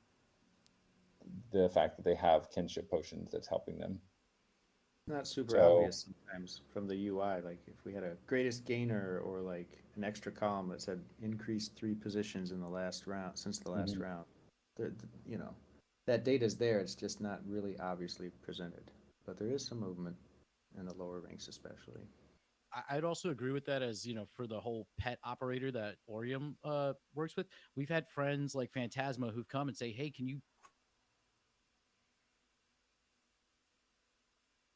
the fact that they have kinship potions that's helping them. Not super obvious sometimes from the UI. Like if we had a greatest gainer or like an extra column that said increased 3 positions in the last round since the last round, you know, that data is there. It's just not really obviously presented. But there is some movement in the lower ranks, especially. I'd also agree with that, as for the whole pet operator that Orium works with. We've had friends like Phantasma who've come and say, hey, can you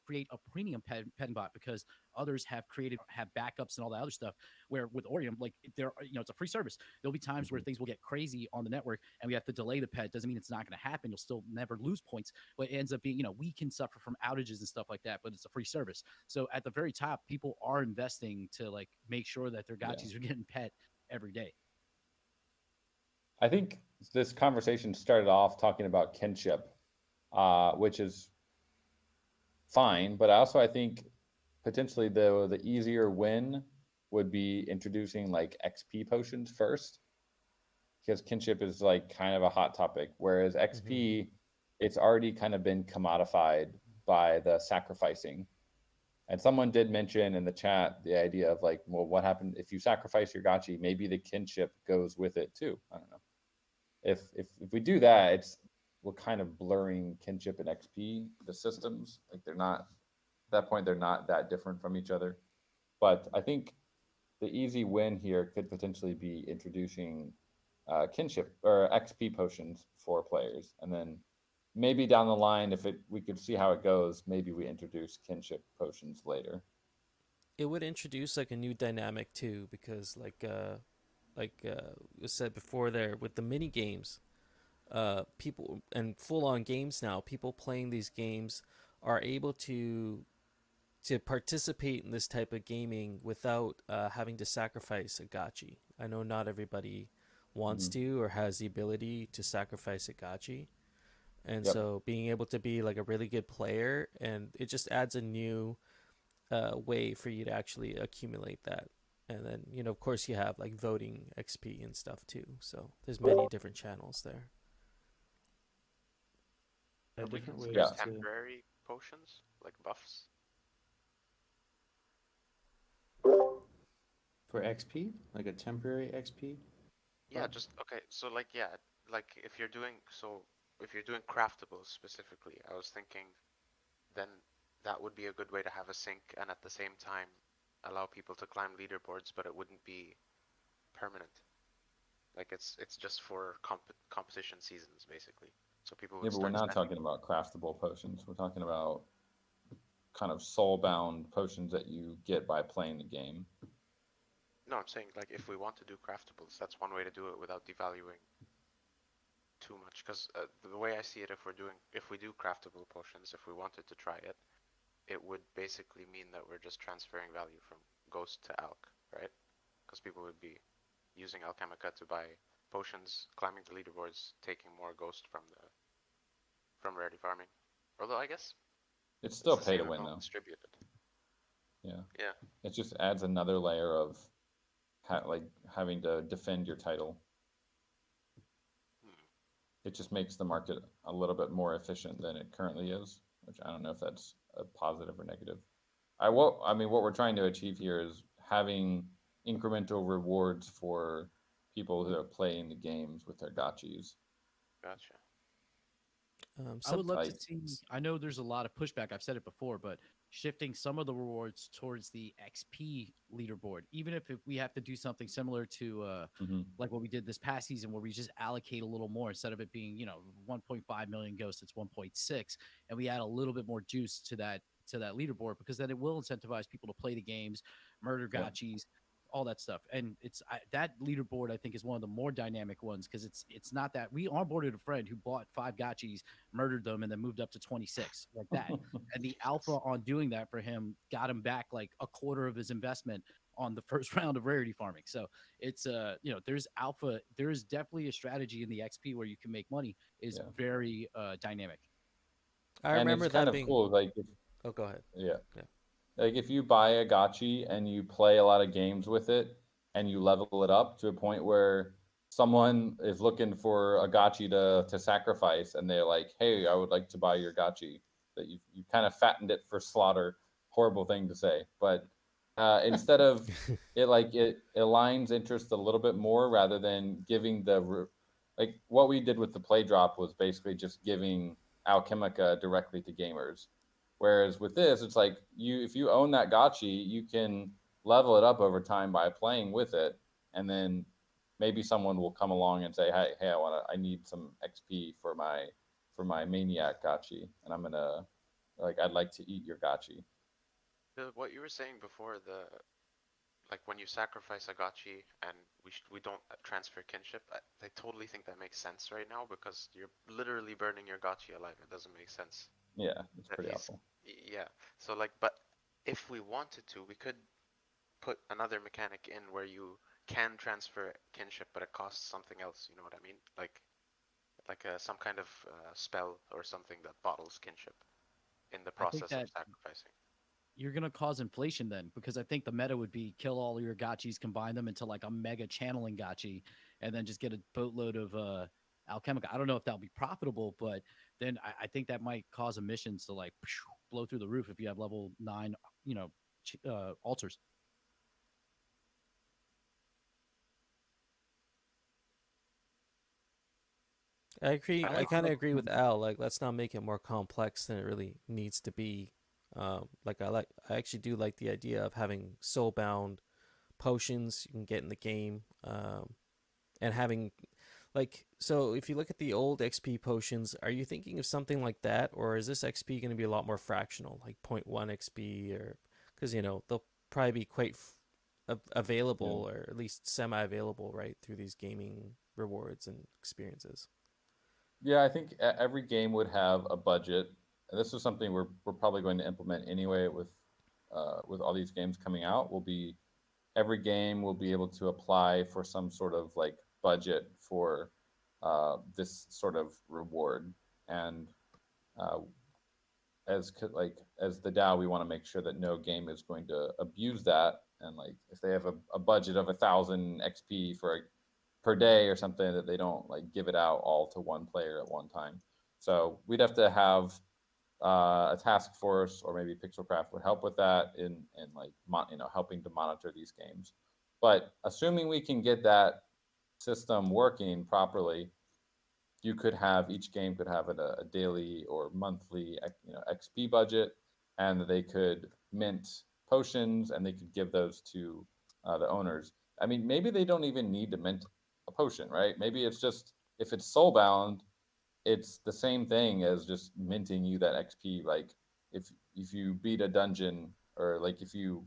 create a premium petting bot, because others have backups and all that other stuff, where with Orium, like it's a free service. There'll be times where things will get crazy on the network and we have to delay the pet. Doesn't mean it's not going to happen. You'll still never lose points, but it ends up being, we can suffer from outages and stuff like that, but it's a free service. So at the very top, people are investing to like make sure that their gotchis are getting pet every day. I think this conversation started off talking about kinship, which is fine, but I think potentially the easier win would be introducing like XP potions first, because kinship is like kind of a hot topic, whereas XP it's already kind of been commodified by the sacrificing. And someone did mention in the chat the idea of like, well, what happened if you sacrifice your gotchi? Maybe the kinship goes with it too. I don't know. If we do that, we're kind of blurring kinship and XP, the systems. Like they're not, at that point, they're not that different from each other. But I think the easy win here could potentially be introducing kinship or XP potions for players. And then maybe down the line, we could see how it goes, maybe we introduce kinship potions later. It would introduce like a new dynamic too, because like was said before there with the mini games, people and full on games now, people playing these games are able to participate in this type of gaming without having to sacrifice a gotchi. I know not everybody wants to or has the ability to sacrifice a gotchi, and so being able to be like a really good player, and it just adds a new way for you to actually accumulate that. And then, of course, you have like voting XP and stuff too. So there's many different channels there. Different ways temporary potions, like buffs. For XP? Like a temporary XP? Yeah, just okay. So like if you're doing craftables specifically, I was thinking then that would be a good way to have a sync and at the same time allow people to climb leaderboards, but it wouldn't be permanent. Like it's just for competition seasons basically. So people would but we're not talking about craftable potions. We're talking about kind of soul-bound potions that you get by playing the game. No, I'm saying like if we want to do craftables, that's one way to do it without devaluing too much. Because the way I see it, if we do craftable potions, if we wanted to try it, it would basically mean that we're just transferring value from Ghost to Alch, right? Because people would be using Alchemica to buy potions, climbing the leaderboards, taking more Ghost from rarity farming. Although I guess it's still pay to win though. Distributed. Yeah. Yeah. It just adds another layer of like having to defend your title. It just makes the market a little bit more efficient than it currently is, which I don't know if that's a positive or negative. What we're trying to achieve here is having incremental rewards for people who are playing the games with their gotchis. Gotcha. I would love to see. I know there's a lot of pushback. I've said it before, but shifting some of the rewards towards the XP leaderboard, even if we have to do something similar to like what we did this past season, where we just allocate a little more instead of it being 1.5 million ghosts, it's 1.6, and we add a little bit more juice to that leaderboard, because then it will incentivize people to play the games, murder gotchis, all that stuff. And that leaderboard I think is one of the more dynamic ones because it's not that we onboarded a friend who bought 5 gotchis, murdered them, and then moved up to 26 like that. And the alpha on doing that for him got him back like a quarter of his investment on the first round of rarity farming. So it's there's alpha. There is definitely a strategy in the XP where you can make money is very dynamic. I And remember it's kind that of being. cool. Like, Oh, go ahead. yeah. Yeah. Like if you buy a gotchi and you play a lot of games with it and you level it up to a point where someone is looking for a gotchi to sacrifice and they're like, hey, I would like to buy your gotchi, that you kind of fattened it for slaughter. Horrible thing to say, but instead of it aligns interest a little bit more rather than giving like what we did with the play drop was basically just giving Alchemica directly to gamers. Whereas with this, it's like if you own that gotchi, you can level it up over time by playing with it, and then maybe someone will come along and say, hey, I need some XP for my maniac gotchi, and I'd like to eat your gotchi. What you were saying before, like when you sacrifice a gotchi and we don't transfer kinship, I totally think that makes sense right now because you're literally burning your gotchi alive. It doesn't make sense. Yeah, it's pretty awful. Yeah. So like, but if we wanted to, we could put another mechanic in where you can transfer kinship, but it costs something else. You know what I mean? Like some kind of spell or something that bottles kinship in the process of sacrificing. You're gonna cause inflation then, because I think the meta would be kill all your gotchis, combine them into like a mega channeling gotchi, and then just get a boatload of Alchemica. I don't know if that'll be profitable, but then I think that might cause emissions to like blow through the roof if you have level 9, altars. I agree. I kind of agree with Al. Like, let's not make it more complex than it really needs to be. I actually do like the idea of having soulbound potions you can get in the game, and having, like, so if you look at the old XP potions, are you thinking of something like that, or is this XP going to be a lot more fractional, like 0.1 XP, or because they'll probably be quite available, or at least semi-available, right, through these gaming rewards and experiences. Yeah, I think every game would have a budget, and this is something we're probably going to implement anyway with all these games coming out. Every game will be able to apply for some sort of like budget for this sort of reward, and uh, as the DAO, we want to make sure that no game is going to abuse that. And like if they have a budget of 1,000 XP per day or something, that they don't like give it out all to one player at one time. So we'd have to have a task force, or maybe Pixelcraft would help with that in helping to monitor these games. But assuming we can get that system working properly, each game could have a daily or monthly XP budget, and they could mint potions and they could give those to the owners. I mean, maybe they don't even need to mint a potion, right? Maybe it's just, if it's soulbound, it's the same thing as just minting you that XP. Like if you beat a dungeon, or like if you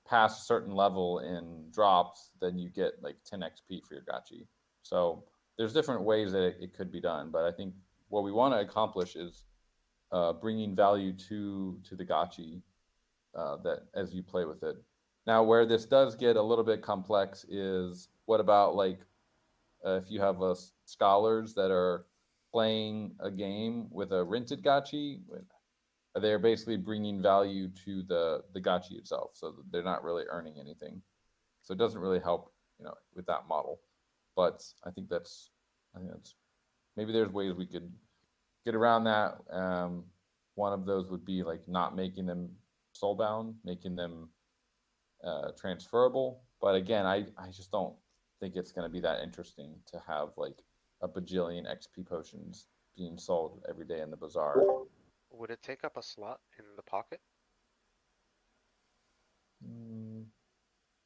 pass a certain level in drops, then you get like 10 XP for your gotchi. So there's different ways that it could be done, but I think what we want to accomplish is bringing value to the gotchi, that as you play with it. Now, where this does get a little bit complex is, what about like if you have scholars that are playing a game with a rented gotchi, they're basically bringing value to the gotchi itself, so they're not really earning anything. So it doesn't really help, with that model. But I think that's maybe there's ways we could get around that. One of those would be like not making them soulbound, making them transferable. But again, I just don't think it's going to be that interesting to have like a bajillion XP potions being sold every day in the bazaar. Would it take up a slot in the pocket?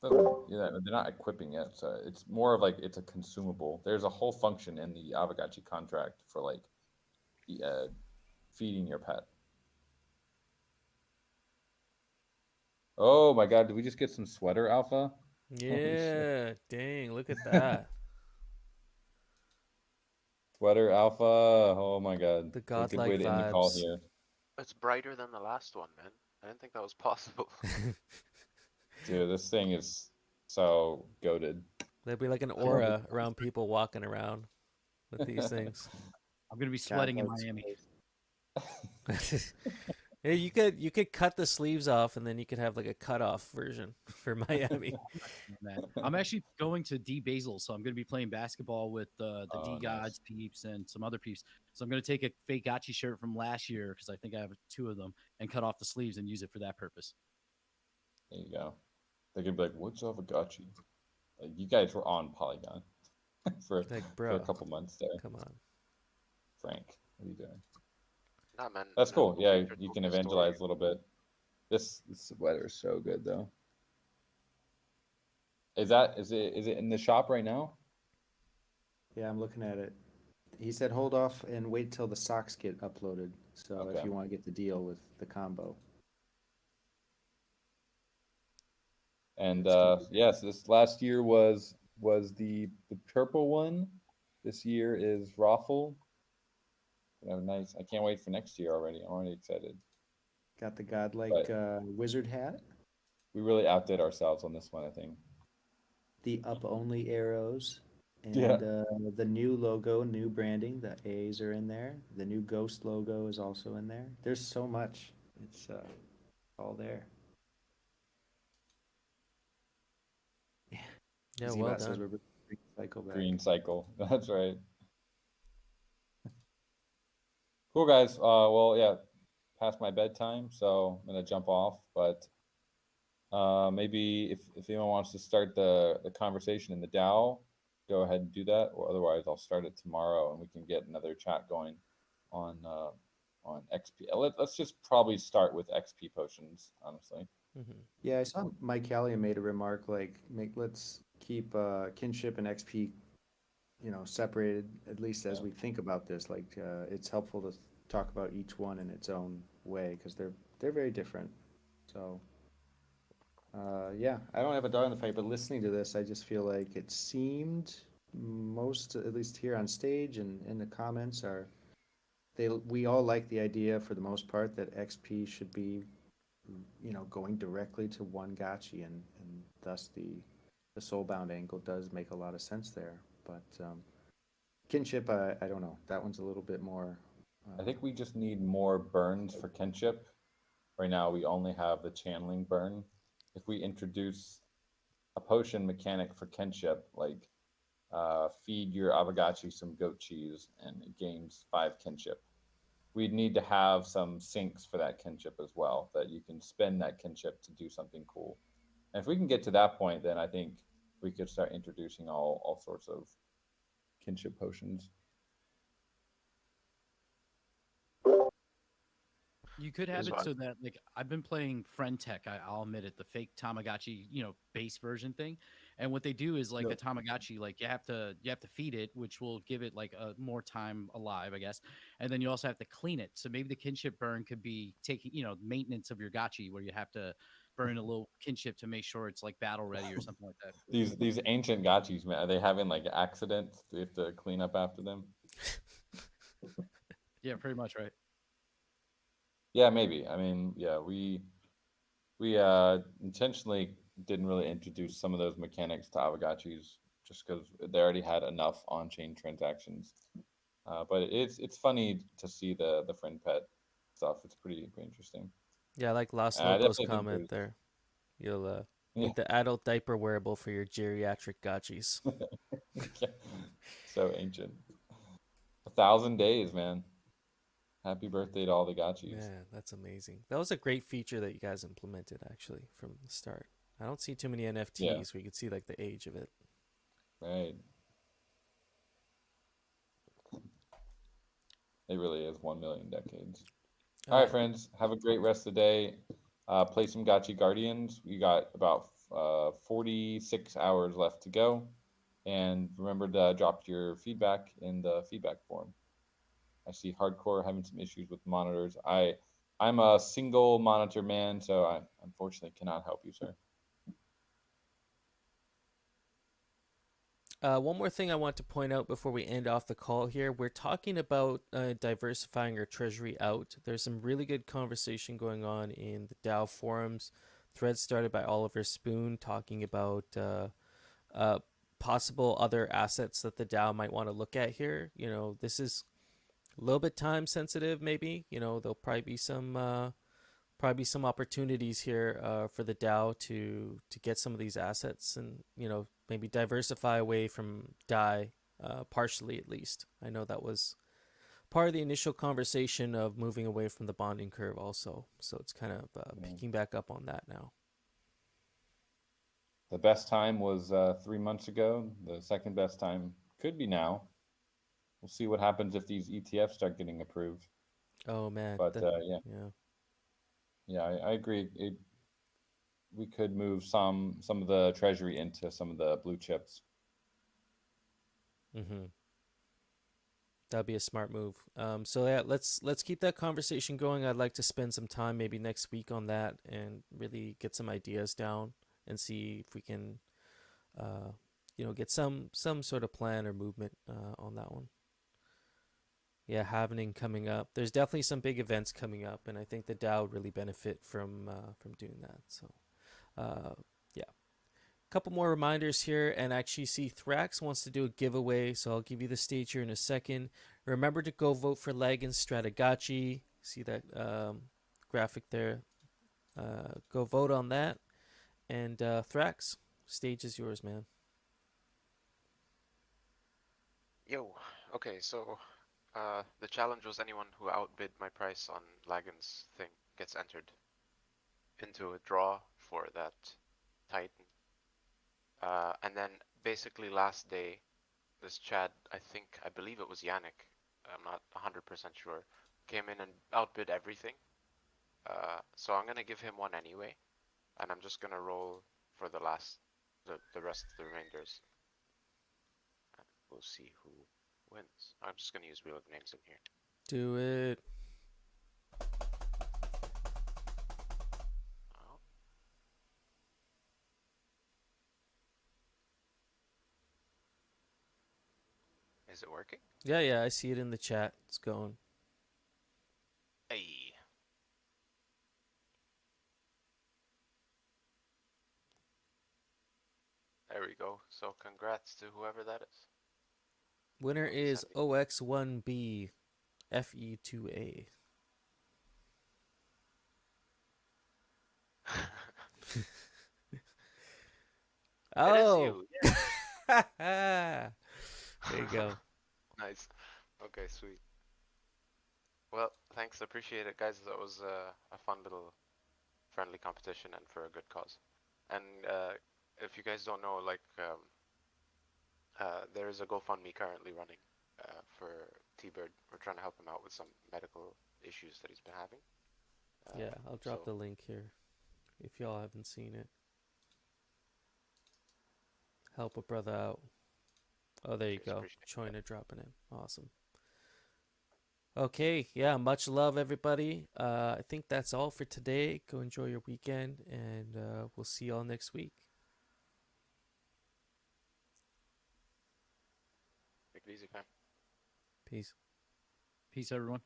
They're not equipping it, so it's more of like it's a consumable. There's a whole function in the Aavegotchi contract for like feeding your pet. Oh my god, did we just get some sweater alpha? Holy shit. Yeah, dang, look at that. Sweater Alpha. Oh my God. The It's a good way godlike to end the call vibes. here. It's brighter than the last one, man. I didn't think that was possible. Dude, this thing is so goated. There'd be like an I love the aura around people walking around with these things. I'm gonna be sweating in godlike Miami. space. Hey, you could cut the sleeves off, and then you could have like a cut off version for Miami. Man, I'm actually going to D Basel, so I'm going to be playing basketball with the Oh, D nice. Gods peeps and some other peeps. So I'm going to take a fake Gachi shirt from last year because I think I have 2 of them and cut off the sleeves and use it for that purpose. There you go. They could be like, "What's Aavegotchi?" Like, you guys were on Polygon for Like, for a bro, couple months there. come on. Frank, what are you doing? Nah, man. That's cool. Yeah, Victor you told can the story. evangelize a little bit. This sweater is so good though. Is it in the shop right now? Yeah, I'm looking at it. He said hold off and wait till the socks get uploaded. So if Okay. you want to get the deal with the combo. And It's gonna be- yes, this last year was the purple one. This year is Raffle. Nice. I can't wait for next year already. I'm already excited. Got the godlike But- wizard hat, We really outdid ourselves on this one, I think. the up only arrows, and Yeah. the new logo, new branding. The A's are in there. The new ghost logo is also in there. There's so much. It's all there. Yeah, well Zbot says done. we're bringing Green Cycle back. Green cycle. That's right. Cool guys. Well, yeah, past my bedtime, so I'm gonna jump off. But maybe if anyone wants to start the conversation in the DAO, go ahead and do that. Or otherwise, I'll start it tomorrow, and we can get another chat going on XP. Let's just probably start with XP potions, honestly. Hmm. Yeah, I saw Mike Callion made a remark like, let's keep kinship and XP, separated at least as Yeah. we think about this. Like, it's helpful to talk about each one in its own way because they're very different. So, yeah, I don't have a dog in the fight, but listening to this, I just feel like it seemed most, at least here on stage and in the comments, we all like the idea for the most part that XP should be going directly to one gachi, and thus the soulbound angle does make a lot of sense there. But kinship, I don't know. That one's a little bit more. I think we just need more burns for kinship. Right now, we only have the channeling burn. If we introduce a potion mechanic for kinship, like feed your Aavegotchi some goat cheese and it gains 5 kinship. We'd need to have some sinks for that kinship as well, that you can spend that kinship to do something cool. And if we can get to that point, then I think we could start introducing all sorts of kinship potions. You could have it so that, like, I've been playing Friend Tech. I'll admit it, the fake Tamagotchi, base version thing. And what they do is like Yeah. a Tamagotchi, like you have to feed it, which will give it like a more time alive, I guess. And then you also have to clean it. So maybe the kinship burn could be taking, maintenance of your Gotchi, where you have to burn a little kinship to make sure it's like battle ready or something like that. These ancient gotchis, man, are they having like accidents? Do we have to clean up after them? Yeah, pretty much, right? Yeah, maybe. I mean, yeah, we intentionally didn't really introduce some of those mechanics to Aavegotchis just because they already had enough on-chain transactions. But it's funny to see the friend pet stuff. It's pretty interesting. Yeah, I like Lost And I Loco's definitely think comment there. You'll Yeah. need the adult diaper wearable for your geriatric gotchis. So ancient. 1,000 days, man. Happy birthday to all the gotchis. Yeah, that's amazing. That was a great feature that you guys implemented actually from the start. I don't see too many NFTs where you could see like the age of it. Right. It really is 1 million decades. All right, friends. Have a great rest of the day. Play some Gotchi Guardians. We got about 46 hours left to go. And remember to drop your feedback in the feedback form. I see Hardcore having some issues with monitors. I'm a single monitor man, so I unfortunately cannot help you, sir. One more thing I want to point out before we end off the call here. We're talking about diversifying our treasury out. There's some really good conversation going on in the DAO forums. Threads started by Oliver Spoon talking about possible other assets that the DAO might want to look at here. This is a little bit time sensitive, maybe. There'll probably be some opportunities here for the DAO to get some of these assets and maybe diversify away from DAI partially at least. I know that was part of the initial conversation of moving away from the bonding curve also. So it's kind of picking back up on that now. The best time was 3 months ago. The second best time could be now. We'll see what happens if these ETFs start getting approved. Oh man, but I agree. We could move some of the treasury into some of the blue chips. Mm-hmm. That'd be a smart move. So yeah, let's keep that conversation going. I'd like to spend some time maybe next week on that and really get some ideas down and see if we can, get some sort of plan or movement on that one. Yeah, Halvening coming up. There's definitely some big events coming up, and I think the DAO would really benefit from doing that. So, yeah. A couple more reminders here, and I actually see Thrax wants to do a giveaway, so I'll give you the stage here in a second. Remember to go vote for Lagan's Strategachi. See that graphic there? Go vote on that. And Thrax, stage is yours, man. Yo, okay, so the challenge was anyone who outbid my price on Lagan's thing gets entered into a draw for that Titan. And then basically last day, this Chad, I believe it was Yannick, I'm not 100% sure, came in and outbid everything. So I'm gonna give him one anyway, and I'm just gonna roll for the rest of the remainders. And we'll see who wins. I'm just gonna use wheel of names in here. Do it. Oh. Is it working? Yeah, I see it in the chat. It's going. Hey. There we go. So congrats to whoever that is. Winner is OX1B FE2A. It is you. Yeah. There you go. Nice. Okay, sweet. Well, thanks. Appreciate it, guys. That was a fun little friendly competition and for a good cause. And if you guys don't know, there is a GoFundMe currently running for T-Bird. We're trying to help him out with some medical issues that he's been having. Yeah, I'll drop the link here if y'all haven't seen it. Help a brother out. Oh, there you go. Choina dropping in. Awesome. Okay, yeah, much love, everybody. I think that's all for today. Go enjoy your weekend, and we'll see y'all next week. Take it easy, fam. Peace. Peace, everyone.